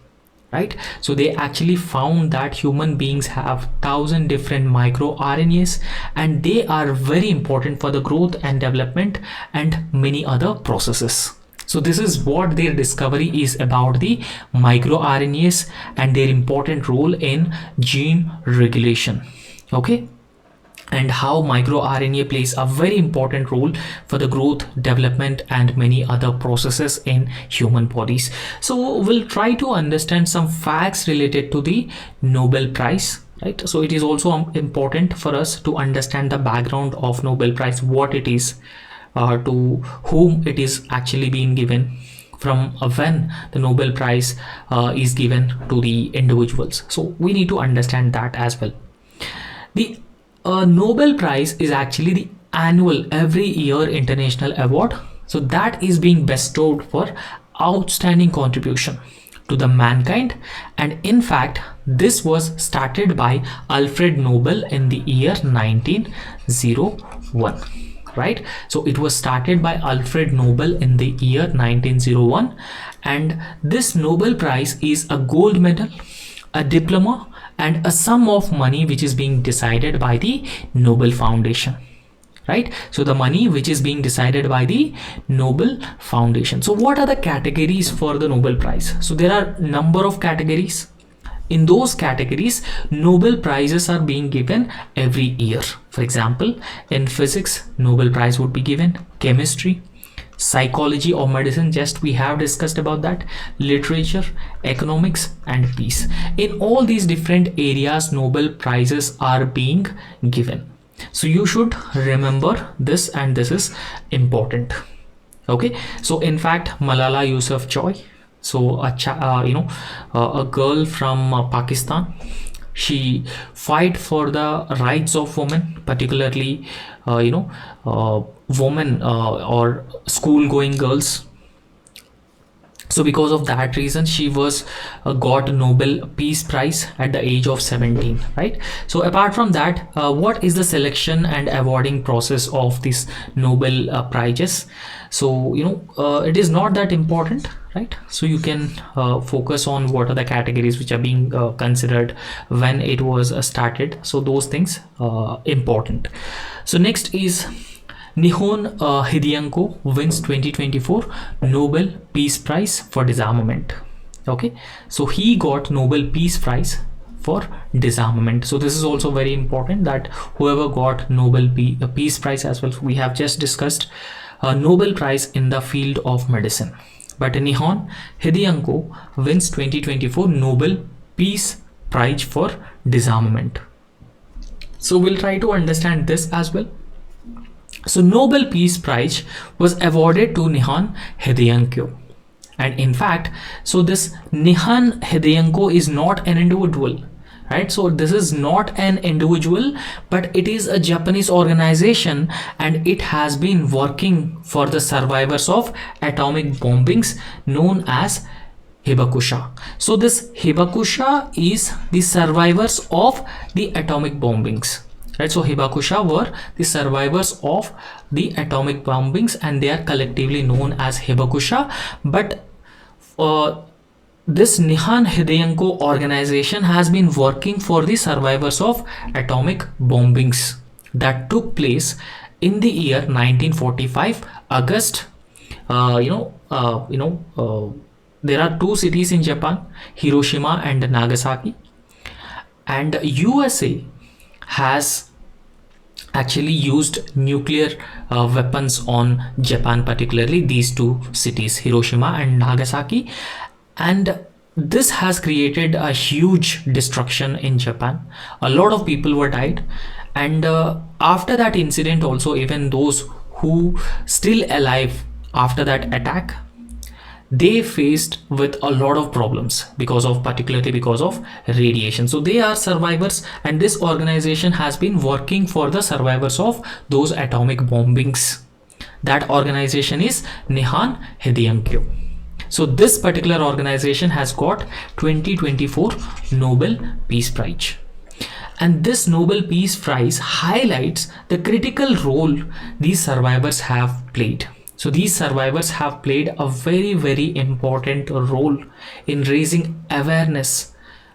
right? So they actually found that human beings have 1,000 different microRNAs, and they are very important for the growth and development and many other processes. So this is what their discovery is about, the microRNAs and their important role in gene regulation. Okay, and how microRNA plays a very important role for the growth, development, and many other processes in human bodies. So we'll try to understand some facts related to the Nobel Prize, right? So it is also important for us to understand the background of Nobel Prize, what it is, to whom it is actually being given, from when the Nobel Prize is given to the individuals. So we need to understand that as well. The Nobel Prize is actually the annual, every year international award. So that is being bestowed for outstanding contribution to the mankind. And in fact, this was started by Alfred Nobel in the year 1901, right? So it was started by Alfred Nobel in the year 1901. And this Nobel Prize is a gold medal, a diploma, and a sum of money which is being decided by the Nobel Foundation, right? So the money which is being decided by the Nobel Foundation. So what are the categories for the Nobel Prize? So there are number of categories. In those categories, Nobel Prizes are being given every year. For example, in physics, Nobel Prize would be given, chemistry, psychology or medicine, just we have discussed about that, literature, economics, and peace. In all these different areas, Nobel Prizes are being given. So you should remember this, and this is important. Okay, so in fact, Malala Yousafzai, so a girl from Pakistan, she fight for the rights of women, particularly women or school going girls. So because of that reason, she was got Nobel Peace Prize at the age of 17, right? So apart from that, what is the selection and awarding process of these Nobel prizes? So it is not that important, right? So you can focus on what are the categories which are being considered when it was started. So those things important. So next is Nihon Hideyanko wins 2024 Nobel Peace Prize for disarmament. Okay, so he got Nobel Peace Prize for disarmament. So this is also very important, that whoever got Nobel Peace Prize as well. We have just discussed Nobel Prize in the field of medicine. but Nihon Hideyanko wins 2024 Nobel Peace Prize for disarmament. So we'll try to understand this as well. So Nobel Peace Prize was awarded to Nihon Hideyanko. And in fact, so this Nihon Hideyanko is not an individual, right? So this is not an individual, but it is a Japanese organization, and it has been working for the survivors of atomic bombings known as Hibakusha. So this Hibakusha is the survivors of the atomic bombings. Right, so Hibakusha were the survivors of the atomic bombings, and they are collectively known as Hibakusha. But this Nihon Hideyanko organization has been working for the survivors of atomic bombings that took place in the year 1945 August. There are two cities in Japan, Hiroshima and Nagasaki, and USA has actually used nuclear weapons on Japan, particularly these two cities, Hiroshima and Nagasaki, and this has created a huge destruction in Japan. A lot of people were died, and after that incident also, even those who still alive after that attack, they faced with a lot of problems particularly because of radiation. So they are survivors, and this organization has been working for the survivors of those atomic bombings. That organization is Nihon Hideyanko. So this particular organization has got 2024 Nobel Peace Prize. And this Nobel Peace Prize highlights the critical role these survivors have played. So these survivors have played a very, very important role in raising awareness,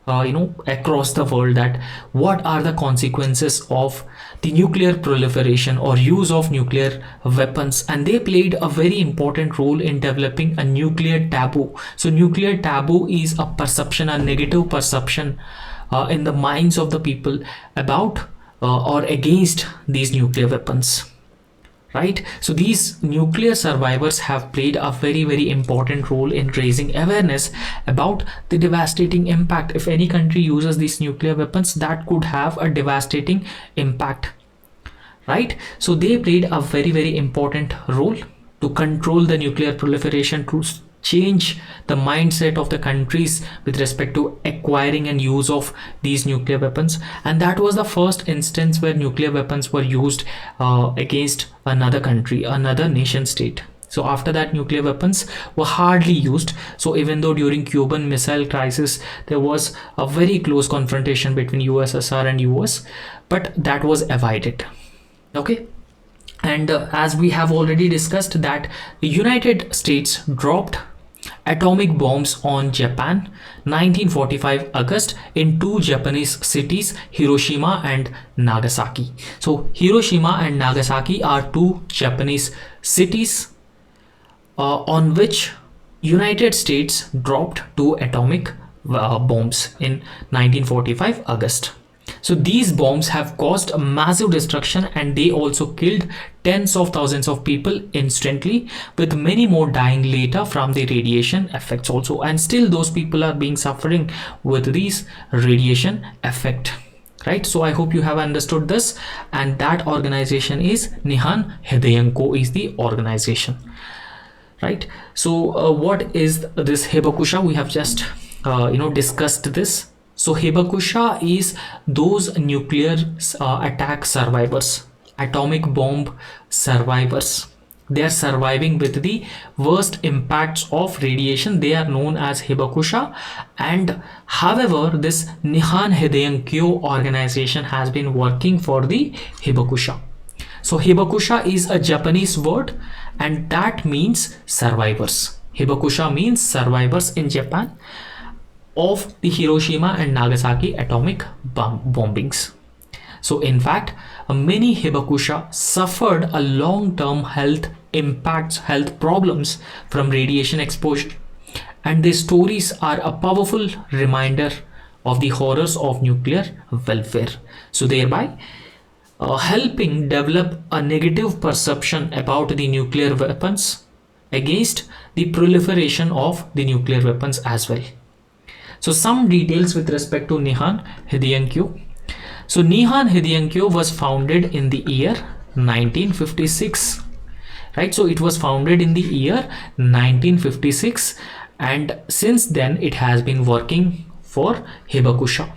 across the world, that what are the consequences of the nuclear proliferation or use of nuclear weapons. And they played a very important role in developing a nuclear taboo. So nuclear taboo is a perception, a negative perception in the minds of the people about or against these nuclear weapons. Right? So these nuclear survivors have played a very, very important role in raising awareness about the devastating impact. If any country uses these nuclear weapons, that could have a devastating impact. Right? So they played a very, very important role to control the nuclear proliferation, to change the mindset of the countries with respect to acquiring and use of these nuclear weapons. And that was the first instance where nuclear weapons were used against another country, another nation state. So after that, nuclear weapons were hardly used. So even though during Cuban Missile Crisis there was a very close confrontation between USSR and US, but that was avoided. Okay. And as we have already discussed, that the United States dropped atomic bombs on Japan 1945 August in two Japanese cities, Hiroshima and Nagasaki. So Hiroshima and Nagasaki are two Japanese cities on which United States dropped two atomic bombs in 1945 August. So these bombs have caused a massive destruction, and they also killed tens of thousands of people instantly, with many more dying later from the radiation effects also. And still those people are being suffering with these radiation effect. Right? So I hope you have understood this, and that organization is Nihon Hideyanko is the organization. Right? So what is this Hibakusha? We have just discussed this. So Hibakusha is those nuclear attack survivors, atomic bomb survivors. They are surviving with the worst impacts of radiation. They are known as Hibakusha. And however, this Nihon Hideyanko organization has been working for the Hibakusha. So Hibakusha is a Japanese word, and that means survivors. Hibakusha means survivors in Japan of the Hiroshima and Nagasaki atomic bombings. So in fact, many Hibakusha suffered a long-term health impacts, health problems from radiation exposure, and their stories are a powerful reminder of the horrors of nuclear welfare. So thereby helping develop a negative perception about the nuclear weapons, against the proliferation of the nuclear weapons as well. So some details with respect to Nihon Hidenkyo. So Nihon Hidenkyo was founded in the year 1956, right? So it was founded in the year 1956, and since then it has been working for Hibakusha.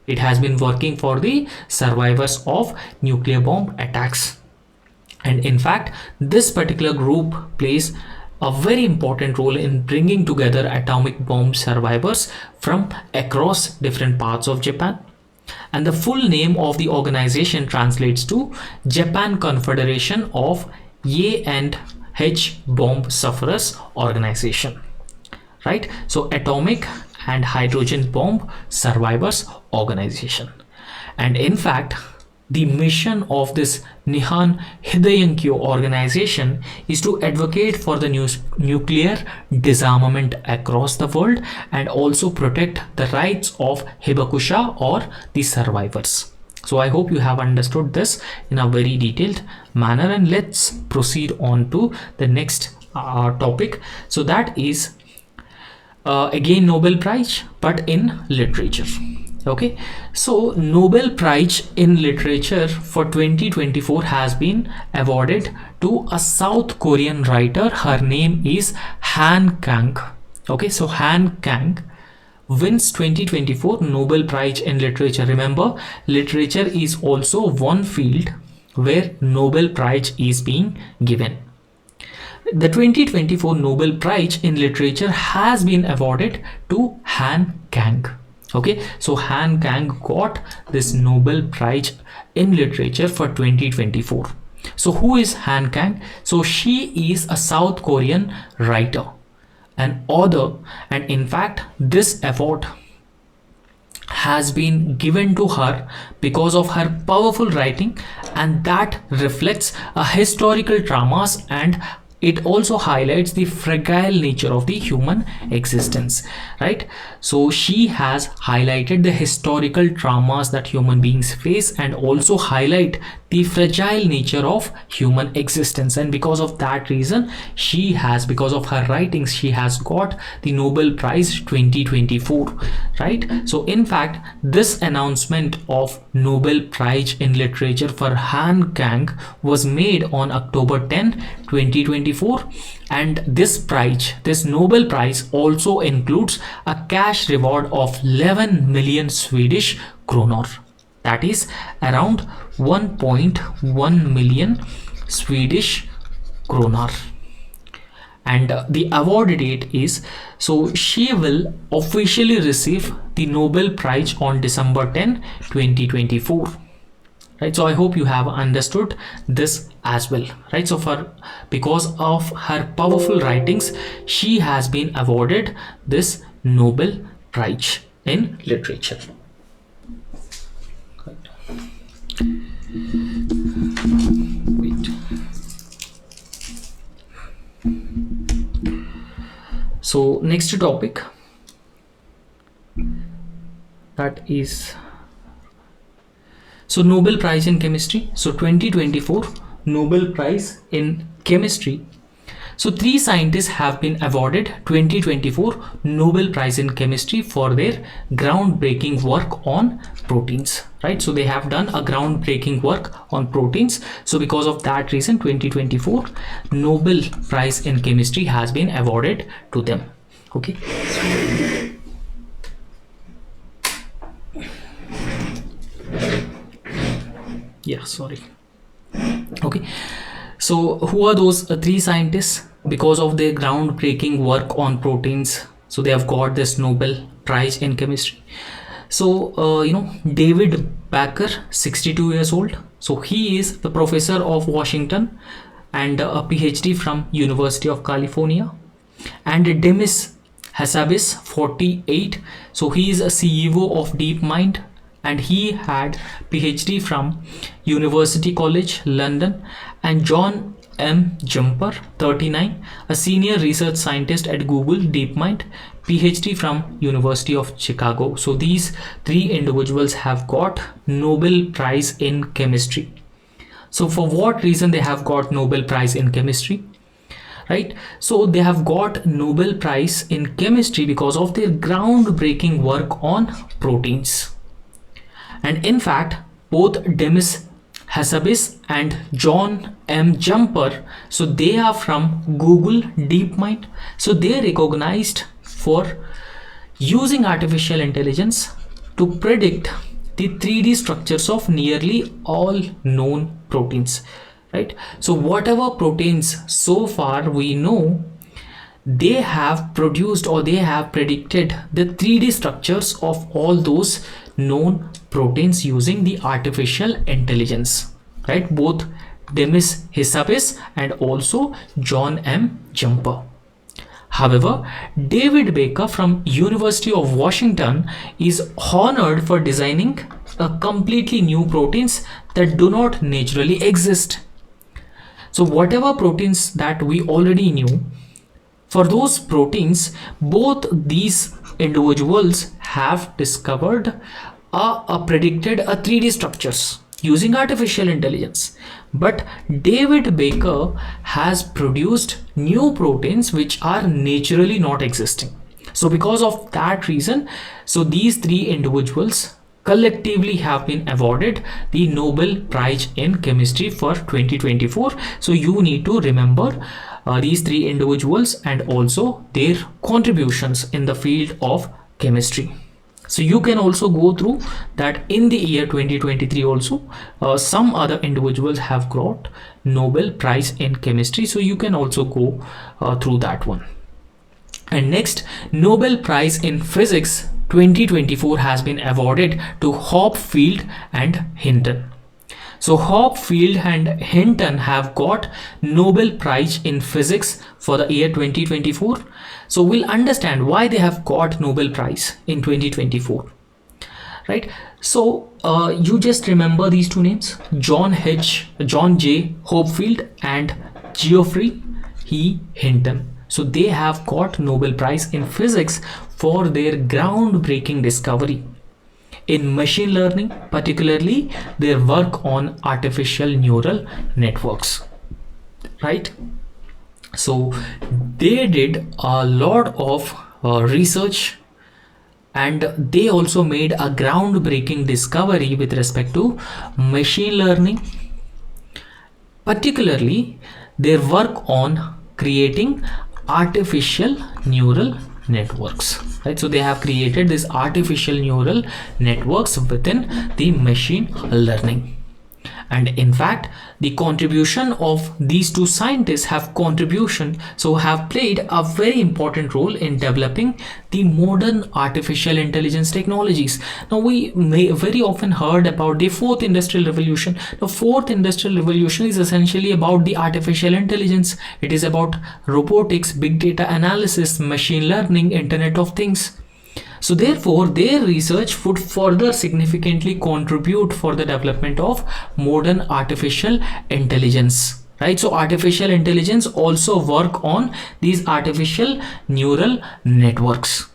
It has been working for the survivors of nuclear bomb attacks. And in fact, this particular group plays a very important role in bringing together atomic bomb survivors from across different parts of Japan. And the full name of the organization translates to Japan Confederation of A and H Bomb Sufferers Organization, right? So Atomic and Hydrogen Bomb Survivors Organization. And in fact, the mission of this Nihon Hidenkyo organization is to advocate for the nuclear disarmament across the world and also protect the rights of Hibakusha or the survivors. So I hope you have understood this in a very detailed manner, and let's proceed on to the next topic. So that is again Nobel Prize, but in literature. Okay, so Nobel Prize in Literature for 2024 has been awarded to a South Korean writer. Her name is Han Kang. Okay, so Han Kang wins 2024 Nobel Prize in Literature. Remember, literature is also one field where Nobel Prize is being given. The 2024 Nobel Prize in Literature has been awarded to Han Kang. Okay, so Han Kang got this Nobel Prize in Literature for 2024. So who is Han Kang? So she is a South Korean writer, an author, and in fact this award has been given to her because of her powerful writing, and that reflects a historical traumas, and it also highlights the fragile nature of the human existence, right? So she has highlighted the historical traumas that human beings face and also highlight the fragile nature of human existence, and because of that reason because of her writings, she has got the Nobel Prize 2024, right? So in fact, this announcement of Nobel Prize in Literature for Han Kang was made on October 10, 2024, and this Nobel Prize also includes a cash reward of 11 million Swedish kronor. That is around 1.1 million Swedish kronor. And the award date is, so she will officially receive the Nobel Prize on December 10, 2024. Right, so I hope you have understood this as well, right? So because of her powerful writings, she has been awarded this Nobel Prize in Literature. Wait. So next topic, that is so Nobel Prize in Chemistry. So 2024 Nobel Prize in Chemistry. So 3 scientists have been awarded 2024 Nobel Prize in Chemistry for their groundbreaking work on proteins, right? So they have done a groundbreaking work on proteins. So because of that reason, 2024 Nobel Prize in Chemistry has been awarded to them. Okay. Yeah, sorry. Okay, so who are those 3 scientists? Because of their groundbreaking work on proteins, so they have got this Nobel Prize in Chemistry. So David Baker, 62 years old. So he is the professor of Washington and a PhD from University of California. And Demis Hassabis, 48. So he is a CEO of DeepMind, and he had PhD from University College London. And John M. Jumper, 39, a senior research scientist at Google DeepMind, PhD from University of Chicago. So these 3 individuals have got Nobel Prize in Chemistry. So for what reason they have got Nobel Prize in Chemistry? right? So they have got Nobel Prize in chemistry because of their groundbreaking work on proteins. And in fact, both Demis Hassabis and John M. Jumper, so they are from Google DeepMind. So they are recognized for using artificial intelligence to predict the 3D structures of nearly all known proteins, right? So whatever proteins so far we know, they have produced or they have predicted the 3D structures of all those known proteins using the artificial intelligence, right? Both Demis Hassabis and also John M. Jumper. However, David Baker from University of Washington is honored for designing a completely new proteins that do not naturally exist. So whatever proteins that we already knew, for those proteins, both these individuals have discovered predicted a 3D structures using artificial intelligence. But David Baker has produced new proteins which are naturally not existing. So because of that reason, so these three individuals collectively have been awarded the Nobel Prize in Chemistry for 2024. So you need to remember these three individuals and also their contributions in the field of chemistry. So you can also go through that in the year 2023 also some other individuals have got Nobel Prize in Chemistry. So you can also go through that one. And next, Nobel Prize in Physics 2024 has been awarded to Hopfield and Hinton. So Hopfield and Hinton have got Nobel Prize in Physics for the year 2024. So we'll understand why they have got Nobel Prize in 2024, right? So you just remember these two names, John J. Hopfield and Geoffrey E. Hinton. So they have got Nobel Prize in Physics for their groundbreaking discovery in machine learning, particularly their work on artificial neural networks, right? So they did a lot of research, and they also made a groundbreaking discovery with respect to machine learning, particularly their work on creating artificial neural networks, right? So they have created this artificial neural networks within the machine learning. And in fact, the contribution of these two scientists have played a very important role in developing the modern artificial intelligence technologies. Now we may very often heard about the fourth industrial revolution. The fourth industrial revolution is essentially about the artificial intelligence. It is about robotics, big data analysis, machine learning, Internet of Things. So therefore, their research would further significantly contribute for the development of modern artificial intelligence, right? So artificial intelligence also work on these artificial neural networks.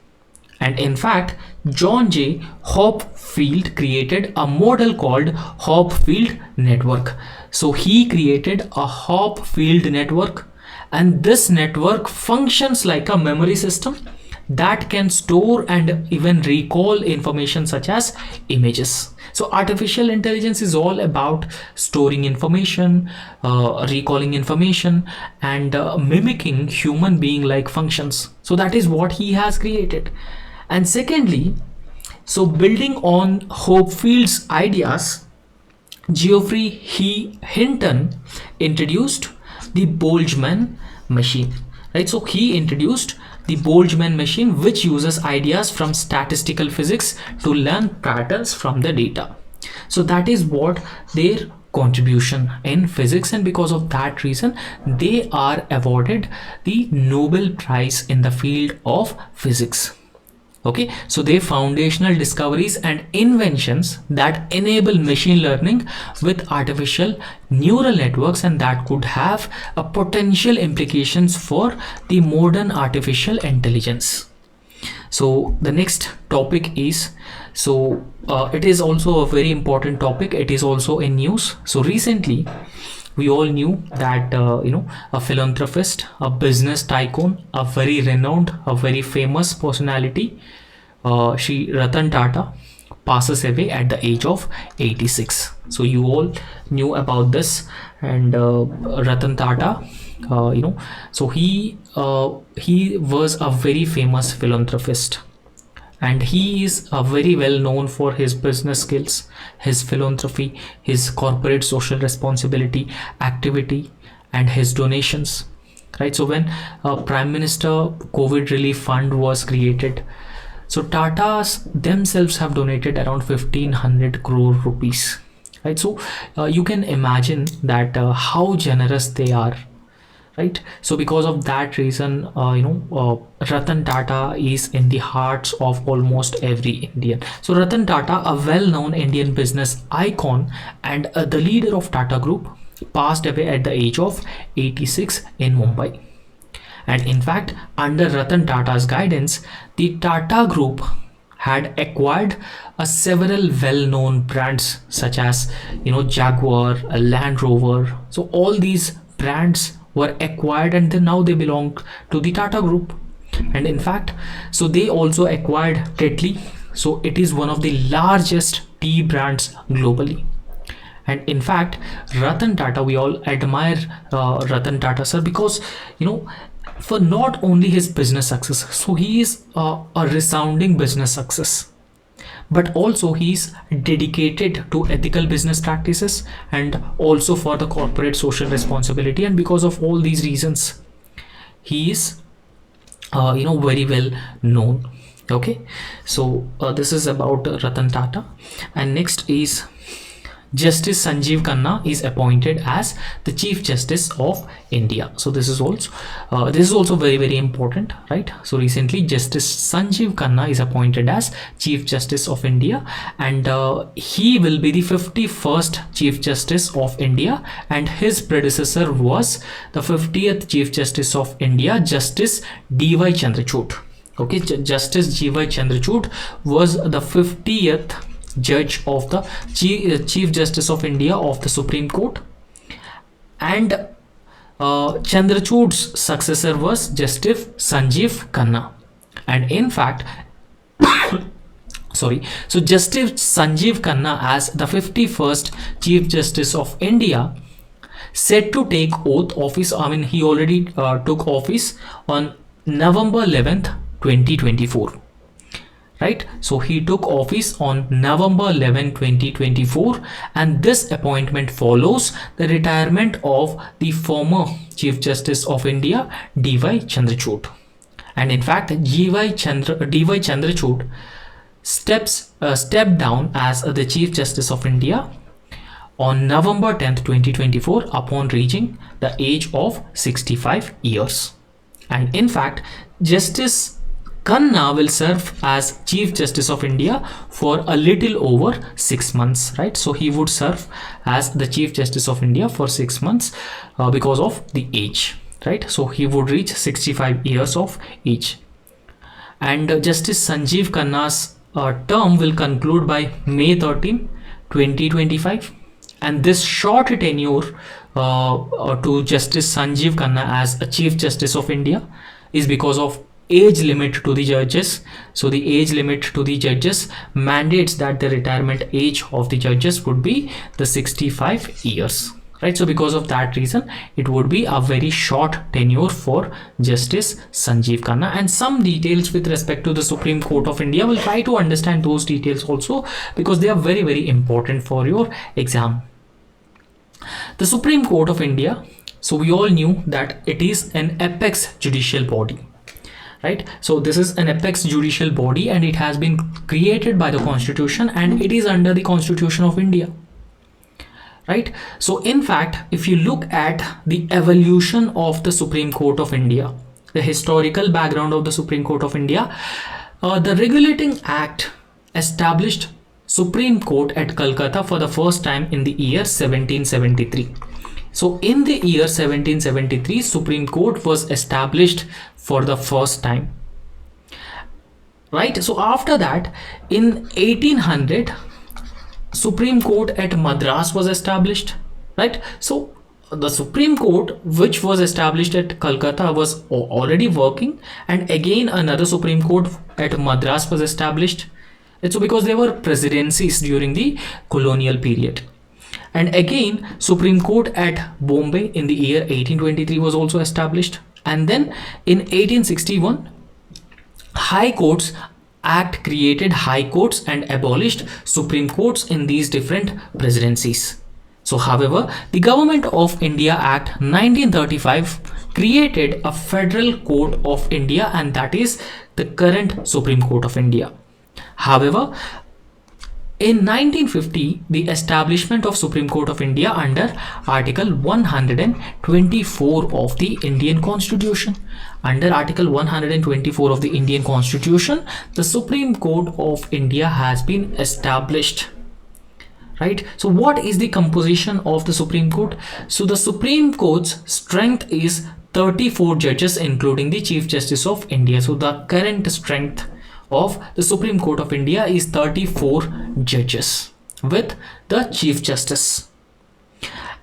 And in fact, John J. Hopfield created a model called Hopfield network. So he created a Hopfield network, and this network functions like a memory system that can store and even recall information such as images. So artificial intelligence is all about storing information, recalling information, and mimicking human being like functions. So that is what he has created. And secondly, so building on Hopefield's ideas, Geoffrey Hinton introduced the Boltzmann machine, right? So he introduced the Boltzmann machine, which uses ideas from statistical physics to learn patterns from the data. So that is what their contribution in physics, and because of that reason they are awarded the Nobel Prize in the field of physics. Okay, so their foundational discoveries and inventions that enable machine learning with artificial neural networks, and that could have a potential implications for the modern artificial intelligence. So the next topic is, it is also a very important topic. It is also in news. So recently we all knew that a philanthropist, a business tycoon, a very renowned, a very famous personality, Shri Ratan Tata, passes away at the age of 86. So you all knew about this. And Ratan Tata, so he was a very famous philanthropist, and he is very well known for his business skills, his philanthropy, his corporate social responsibility activity, and his donations. Right. So when Prime Minister COVID Relief Fund was created, so Tatas themselves have donated around 1500 crore rupees. Right. So you can imagine that how generous they are. Right. So because of that reason, Ratan Tata is in the hearts of almost every Indian. So Ratan Tata, a well-known Indian business icon and the leader of Tata Group, passed away at the age of 86 in Mumbai. And in fact, under Ratan Tata's guidance, the Tata Group had acquired several well-known brands such as Jaguar, Land Rover. So all these brands were acquired, and then now they belong to the Tata Group. And in fact, so they also acquired Tetley. So it is one of the largest tea brands globally. And in fact, Ratan Tata, we all admire Ratan Tata sir, because for not only his business success, so he is a resounding business success, but also he's dedicated to ethical business practices and also for the corporate social responsibility. And because of all these reasons, he is very well known. Okay, so this is about Ratan Tata. And next is Justice Sanjeev Khanna is appointed as the Chief Justice of India. So this is also very, very important, right? So recently Justice Sanjeev Khanna is appointed as Chief Justice of India, and he will be the 51st Chief Justice of India, and his predecessor was the 50th Chief Justice of India, Justice D.Y. Chandrachud. Okay, Justice D.Y. Chandrachud was the 50th judge of the Chief Justice of India of the Supreme Court, and Chandrachud's successor was Justice Sanjeev Khanna. And in fact, so Justice Sanjeev Khanna, as the 51st Chief Justice of India, set to take oath office. I mean, he already took office on November 11th, 2024. Right, so he took office on November 11, 2024, and this appointment follows the retirement of the former Chief Justice of India, D.Y. Chandrachud. And in fact, D.Y. Chandrachud stepped down as the Chief Justice of India on November 10th, 2024, upon reaching the age of 65 years. And in fact, Justice Khanna will serve as Chief Justice of India for a little over 6 months, right? So he would serve as the Chief Justice of India for 6 months because of the age, right? So he would reach 65 years of age. And Justice Sanjeev Khanna's term will conclude by May 13, 2025. And this short tenure to Justice Sanjeev Khanna as a Chief Justice of India is because of age limit to the judges. So the age limit to the judges mandates that the retirement age of the judges would be the 65 years, right? So because of that reason, it would be a very short tenure for Justice Sanjeev Khanna. And some details with respect to the Supreme Court of India, we'll try to understand those details also, because they are very, very important for your exam. The Supreme Court of India, so we all knew that it is an apex judicial body, right? So this is an apex judicial body, and it has been created by the Constitution, and it is under the Constitution of India, right? So in fact, if you look at the evolution of the Supreme Court of India, the historical background of the Supreme Court of India, the Regulating Act established Supreme Court at Calcutta for the first time in the year 1773. So in the year 1773, Supreme Court was established for the first time, right? So after that, in 1800, Supreme Court at Madras was established, right? So the Supreme Court, which was established at Calcutta, was already working, and again another Supreme Court at Madras was established. And so because there were presidencies during the colonial period. And again, Supreme Court at Bombay in the year 1823 was also established. And then in 1861, High Courts Act created High Courts and abolished Supreme Courts in these different presidencies. So, however, the Government of India Act 1935 created a Federal Court of India, and that is the current Supreme Court of India. However, in 1950, the establishment of Supreme Court of India under Article 124 of the Indian Constitution. Under Article 124 of the Indian Constitution, the Supreme Court of India has been established. Right? So what is the composition of the Supreme Court? So the Supreme Court's strength is 34 judges, including the Chief Justice of India. So the current strength of the Supreme Court of India is 34 judges with the Chief Justice.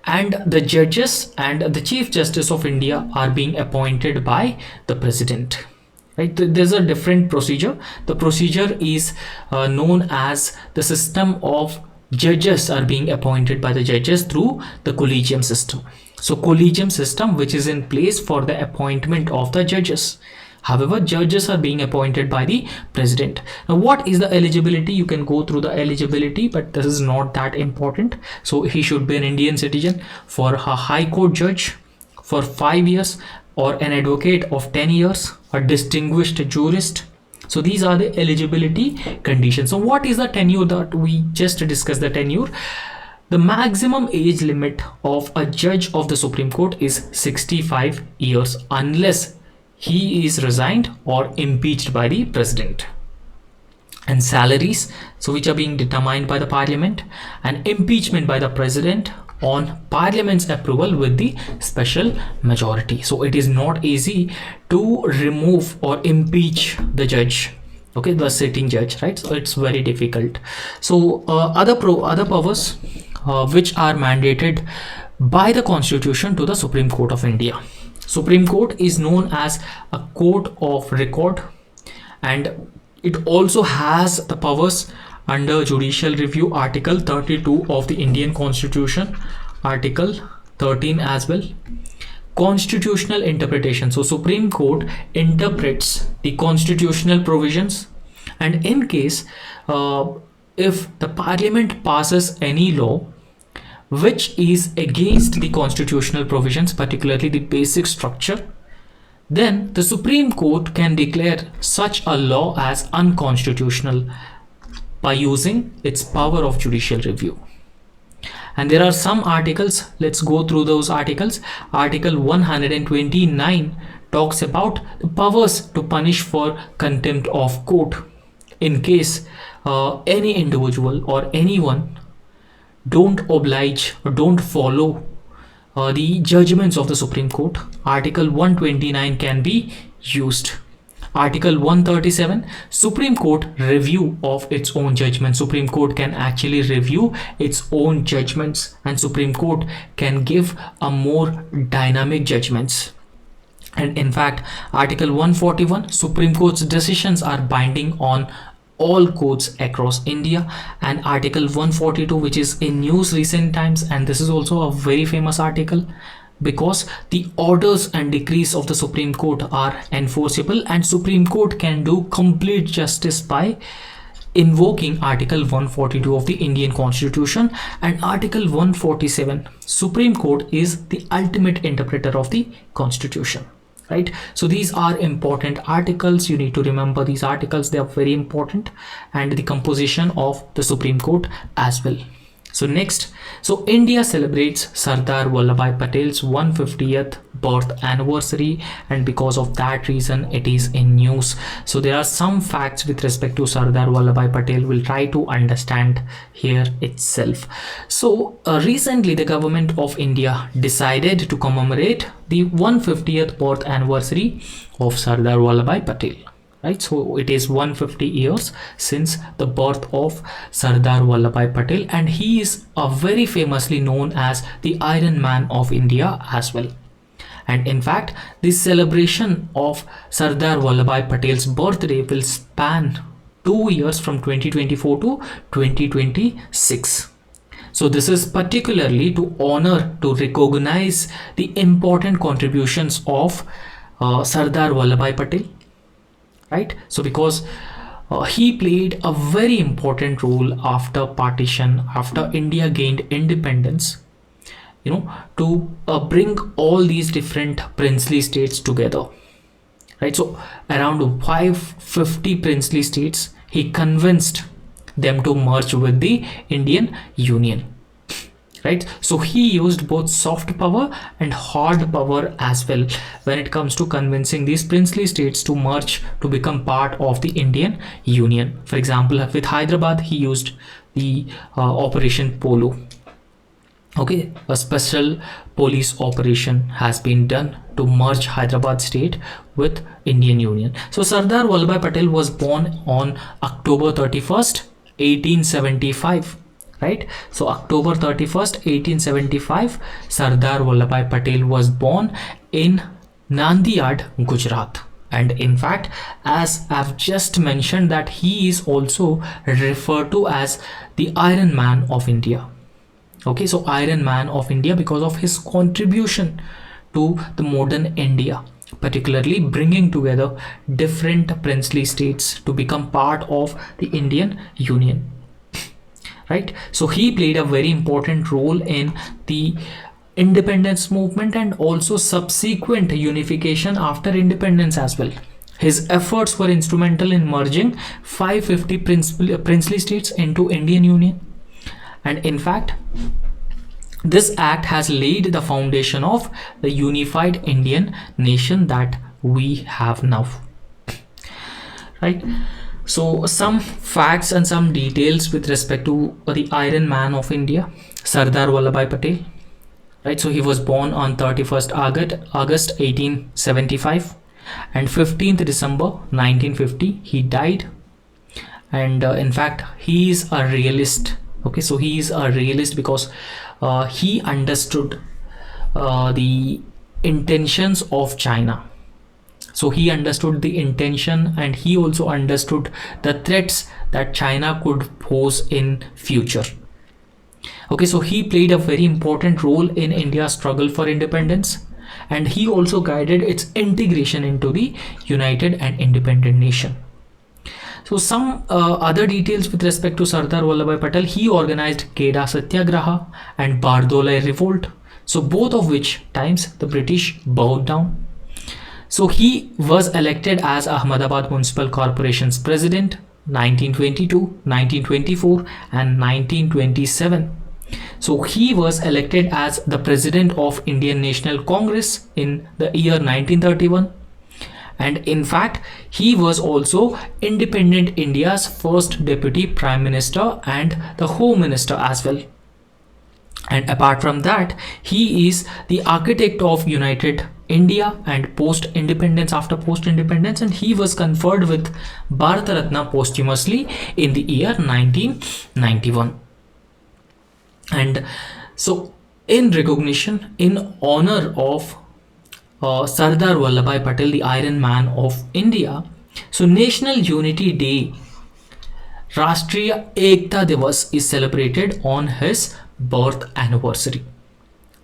And the judges and the Chief Justice of India are being appointed by the President. Right? There's a different procedure. The procedure is known as the system of judges are being appointed by the judges through the collegium system. So collegium system, which is in place for the appointment of the judges. However, judges are being appointed by the President. Now, what is the eligibility? You can go through the eligibility, but this is not that important. So he should be an Indian citizen, for a High Court judge for 5 years, or an advocate of 10 years, a distinguished jurist. So these are the eligibility conditions. So what is the tenure that we just discussed? The tenure. The maximum age limit of a judge of the Supreme Court is 65 years unless he is resigned or impeached by the President. And salaries, so which are being determined by the Parliament, and impeachment by the President on Parliament's approval with the special majority. So it is not easy to remove or impeach the judge, okay, the sitting judge, right? So it's very difficult. So other powers which are mandated by the Constitution to the Supreme Court of India. Supreme Court is known as a court of record, and it also has the powers under judicial review, Article 32 of the Indian Constitution, Article 13 as well. Constitutional interpretation. So Supreme Court interprets the constitutional provisions, and in case if the Parliament passes any law which is against the constitutional provisions, particularly the basic structure, then the Supreme Court can declare such a law as unconstitutional by using its power of judicial review. And there are some articles, let's go through those articles. Article 129 talks about the powers to punish for contempt of court in case any individual or anyone don't oblige or don't follow the judgments of the Supreme Court. Article 129 can be used. Article 137, Supreme Court review of its own judgment. Supreme Court can actually review its own judgments, and Supreme Court can give a more dynamic judgments. And in fact, Article 141, Supreme Court's decisions are binding on all courts across India. And Article 142, which is in news recent times, and this is also a very famous article because the orders and decrees of the Supreme Court are enforceable, and Supreme Court can do complete justice by invoking Article 142 of the Indian Constitution. And Article 147, Supreme Court is the ultimate interpreter of the Constitution. Right? So these are important articles. You need to remember these articles. They are very important, and the composition of the Supreme Court as well. So next, so India celebrates Sardar Vallabhbhai Patel's 150th birth anniversary, and because of that reason it is in news. So there are some facts with respect to Sardar Vallabhbhai Patel. We'll try to understand here itself. So recently the government of India decided to commemorate the 150th birth anniversary of Sardar Vallabhbhai Patel. right? So it is 150 years since the birth of Sardar Vallabhbhai Patel, and he is very famously known as the Iron Man of India as well. And in fact, this celebration of Sardar Vallabhbhai Patel's birthday will span 2 years from 2024 to 2026. So this is particularly to honor, to recognize the important contributions of Sardar Vallabhbhai Patel, right? So because he played a very important role after partition, after India gained independence, to bring all these different princely states together, right? So around 550 princely states, he convinced them to merge with the Indian Union, right? So he used both soft power and hard power as well when it comes to convincing these princely states to merge to become part of the Indian Union. For example, with Hyderabad, he used the Operation Polo. Okay, a special police operation has been done to merge Hyderabad state with Indian Union. So Sardar Vallabhbhai Patel was born on October 31st, 1875. Right? So October 31st, 1875, Sardar Vallabhbhai Patel was born in Nandiyad, Gujarat. And in fact, as I've just mentioned, that he is also referred to as the Iron Man of India. Okay, so Iron Man of India because of his contribution to the modern India, particularly bringing together different princely states to become part of the Indian Union. Right? So he played a very important role in the independence movement and also subsequent unification after independence as well. His efforts were instrumental in merging 550 princely states into Indian Union. And in fact, this act has laid the foundation of the unified Indian nation that we have now. Right? So some facts and some details with respect to the Iron Man of India, Sardar Vallabhbhai Patel. Right, so he was born on 31st August 1875 and 15th December 1950 he died. And in fact, he is a realist. Okay, so he is a realist because he understood the intentions of China. So he understood the intention and he also understood the threats that China could pose in future. Okay, so he played a very important role in India's struggle for independence, and he also guided its integration into the united and independent nation. So some other details with respect to Sardar Vallabhbhai Patel, he organized Keda Satyagraha and Bardolai Revolt. So both of which times the British bowed down. So he was elected as Ahmedabad Municipal Corporation's president 1922, 1924 and 1927. So he was elected as the president of Indian National Congress in the year 1931. And in fact, he was also independent India's first deputy prime minister and the home minister as well. And apart from that, he is the architect of United India and post-independence, after post-independence, and he was conferred with Bharat Ratna posthumously in the year 1991. And so in recognition, in honor of Sardar Vallabhbhai Patel, the Iron Man of India, so National Unity Day, Rashtriya Ekta Divas, is celebrated on his birth anniversary.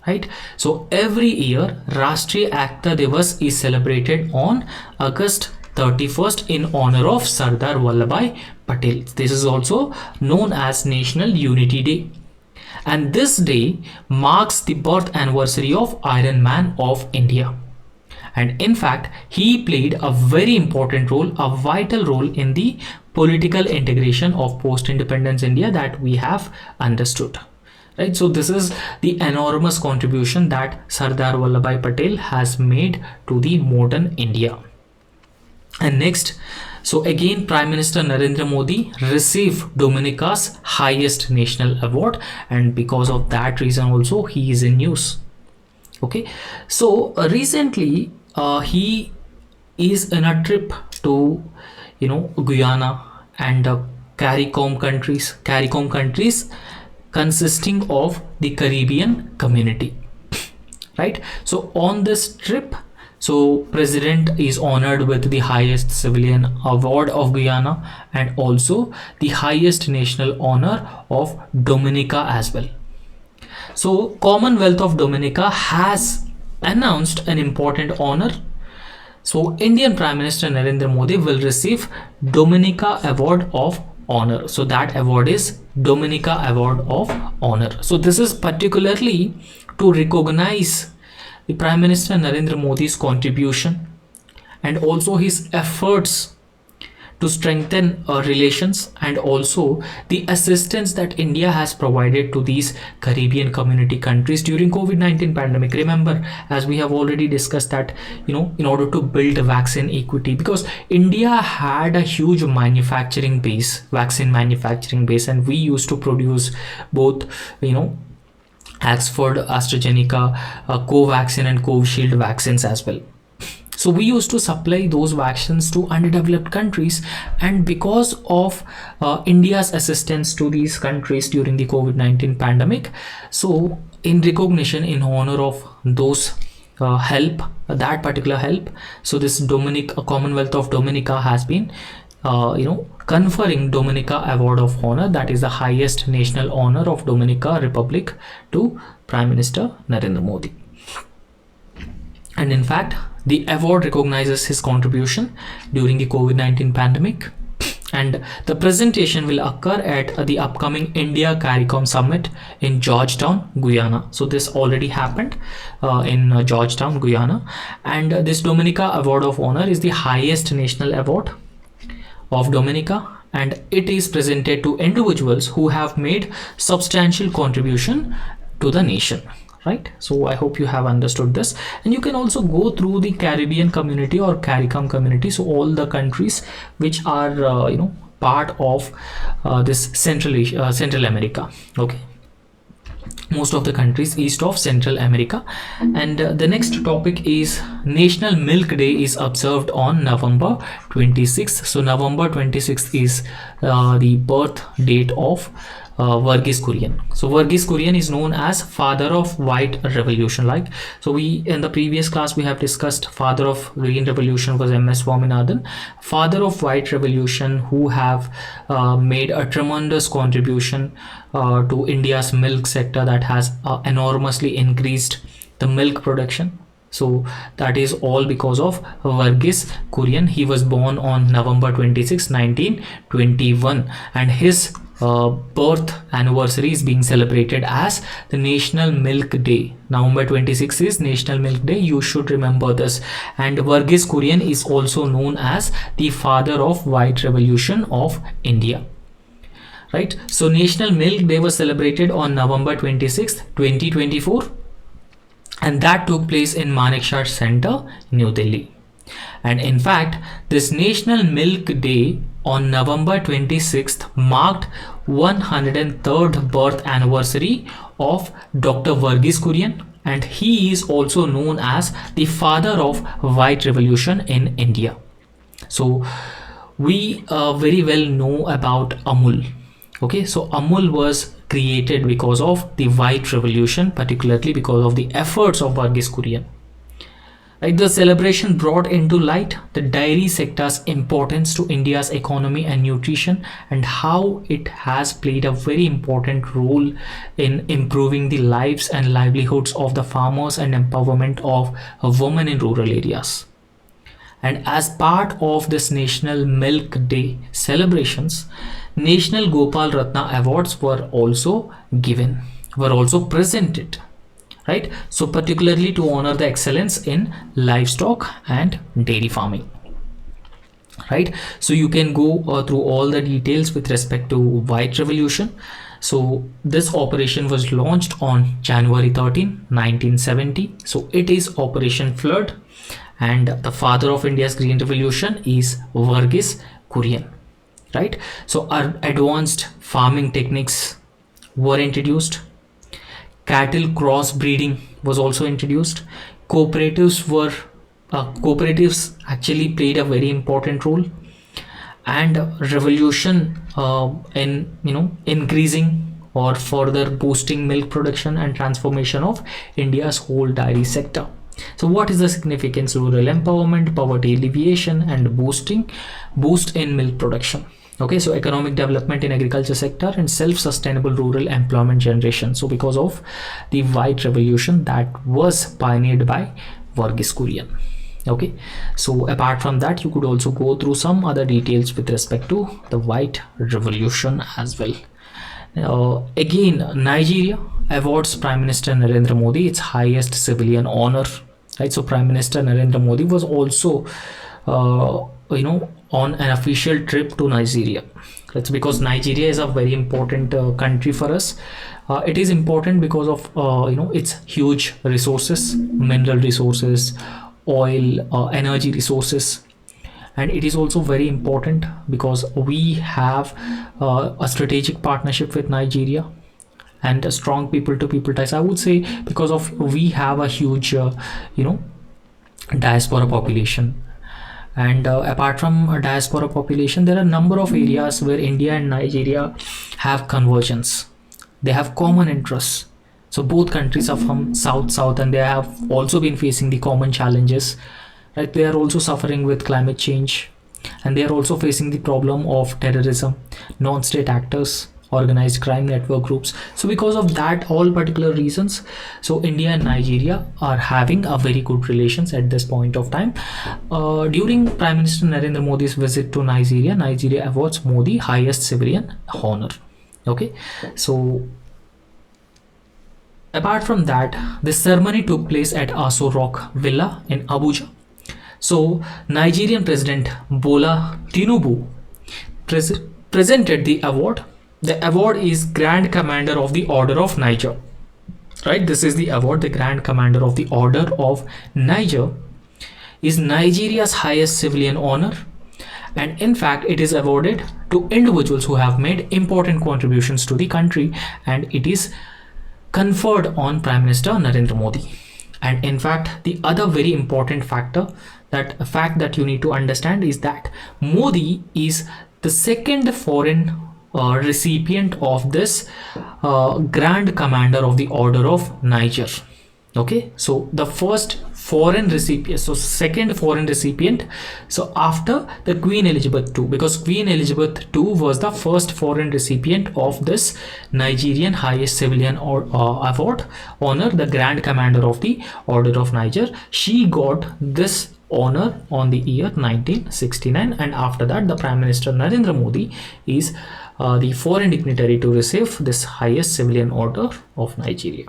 Right? So every year Rashtriya Ekta Divas is celebrated on August 31st in honor of Sardar Vallabhbhai Patel. This is also known as National Unity Day. And this day marks the birth anniversary of Iron Man of India. And in fact, he played a very important role, a vital role in the political integration of post-independence India that we have understood. Right, so this is the enormous contribution that Sardar Vallabhbhai Patel has made to the modern India. And next, so again, Prime Minister Narendra Modi received Dominica's highest national award, and because of that reason also he is in news. Okay, so recently he is in a trip to Guyana and CARICOM countries consisting of the Caribbean community, right? So on this trip, so president is honored with the highest civilian award of Guyana and also the highest national honor of Dominica as well. So Commonwealth of Dominica has announced an important honor. So Indian Prime Minister Narendra Modi will receive Dominica Award of Honor. So that award is Dominica Award of Honor. So this is particularly to recognize the Prime Minister Narendra Modi's contribution and also his efforts to strengthen relations and also the assistance that India has provided to these Caribbean community countries during COVID-19 pandemic. Remember, as we have already discussed that, in order to build vaccine equity, because India had a huge vaccine manufacturing base, and we used to produce both, Oxford, AstraZeneca, Covaxin and Covishield vaccines as well. So we used to supply those vaccines to underdeveloped countries, and because of India's assistance to these countries during the COVID-19 pandemic, so in recognition, in honor of those that particular help, so this Commonwealth of Dominica has been conferring Dominica Award of Honor, that is the highest national honor of Dominica Republic, to Prime Minister Narendra Modi. And in fact, the award recognizes his contribution during the COVID-19 pandemic, and the presentation will occur at the upcoming India CARICOM Summit in Georgetown, Guyana. So this already happened in Georgetown, Guyana, and this Dominica Award of Honor is the highest national award of Dominica, and it is presented to individuals who have made substantial contribution to the nation. Right, so I hope you have understood this, and you can also go through the Caribbean community or CARICOM community. So all the countries which are part of this Central America. Okay, most of the countries east of Central America. And the next topic is National Milk Day is observed on November 26th. So November 26th is the birth date of Verghese Kurian. So Verghese Kurian is known as father of white revolution. Like, so we in the previous class we have discussed father of green revolution was MS Swaminathan. Father of white revolution who have made a tremendous contribution to India's milk sector, that has enormously increased the milk production. So that is all because of Verghese Kurian. He was born on November 26, 1921, and his birth anniversary is being celebrated as the National Milk Day. November 26 is National Milk Day. You should remember this. And Verghese Kurian is also known as the father of white revolution of India. Right. So National Milk Day was celebrated on November 26, 2024. And that took place in Manekshaw Center, New Delhi. And in fact, this National Milk Day on November 26th marked 103rd birth anniversary of Dr. Verghese Kurian, and he is also known as the father of white revolution in India. So we very well know about Amul. Okay, so Amul was created because of the white revolution, particularly because of the efforts of Verghese Kurian. Right, the celebration brought into light the dairy sector's importance to India's economy and nutrition, and how it has played a very important role in improving the lives and livelihoods of the farmers and empowerment of women in rural areas. And as part of this National Milk Day celebrations, National Gopal Ratna Awards were also presented. Right, so particularly to honor the excellence in livestock and dairy farming. Right, so you can go through all the details with respect to white revolution. So this operation was launched on January 13, 1970. So it is Operation Flood, and the father of India's green revolution is Verghese Kurian. Right, so our advanced farming techniques were introduced. Cattle crossbreeding was also introduced. Cooperatives actually played a very important role, and revolution in increasing or further boosting milk production and transformation of India's whole dairy sector. So what is the significance? Rural empowerment, poverty alleviation, and boost in milk production. Okay, so economic development in agriculture sector and self-sustainable rural employment generation. So because of the white revolution that was pioneered by Verghese Kurian. Okay, so apart from that, you could also go through some other details with respect to the white revolution as well. Again, Nigeria awards Prime Minister Narendra Modi its highest civilian honor, right? So Prime Minister Narendra Modi was also on an official trip to Nigeria. That's because Nigeria is a very important country for us. It is important because of its huge resources, mineral resources, oil, energy resources, and it is also very important because we have a strategic partnership with Nigeria and a strong people-to-people ties. I would say because of we have a huge diaspora population. And apart from a diaspora population, there are a number of areas where India and Nigeria have convergence. They have common interests. So both countries are from south, and they have also been facing the common challenges. Right? They are also suffering with climate change, and they are also facing the problem of terrorism, non-state actors, organized crime network groups. So because of that, all particular reasons, so India and Nigeria are having a very good relations at this point of time. During Prime Minister Narendra Modi's visit to Nigeria, Nigeria awards Modi highest civilian honor. Okay, so apart from that, this ceremony took place at Aso Rock Villa in Abuja. So Nigerian President Bola Tinubu presented the award. The award is Grand Commander of the Order of Niger. Right, this is the award. The Grand Commander of the Order of Niger is Nigeria's highest civilian honor, and in fact it is awarded to individuals who have made important contributions to the country, and it is conferred on Prime Minister Narendra Modi. And in fact, the other very important fact that you need to understand is that Modi is the second foreign recipient of this Grand Commander of the Order of Niger. Okay, so the first foreign recipient, so second foreign recipient, so after the Queen Elizabeth II, because Queen Elizabeth II was the first foreign recipient of this Nigerian highest civilian award honor, the Grand Commander of the Order of Niger. She got this honor on the year 1969, and after that the Prime Minister Narendra Modi is the foreign dignitary to receive this highest civilian order of Nigeria.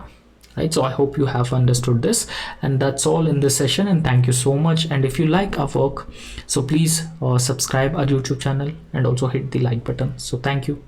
Right, so I hope you have understood this, and that's all in this session, and thank you so much. And if you like our work, so please subscribe our YouTube channel and also hit the like button. So thank you.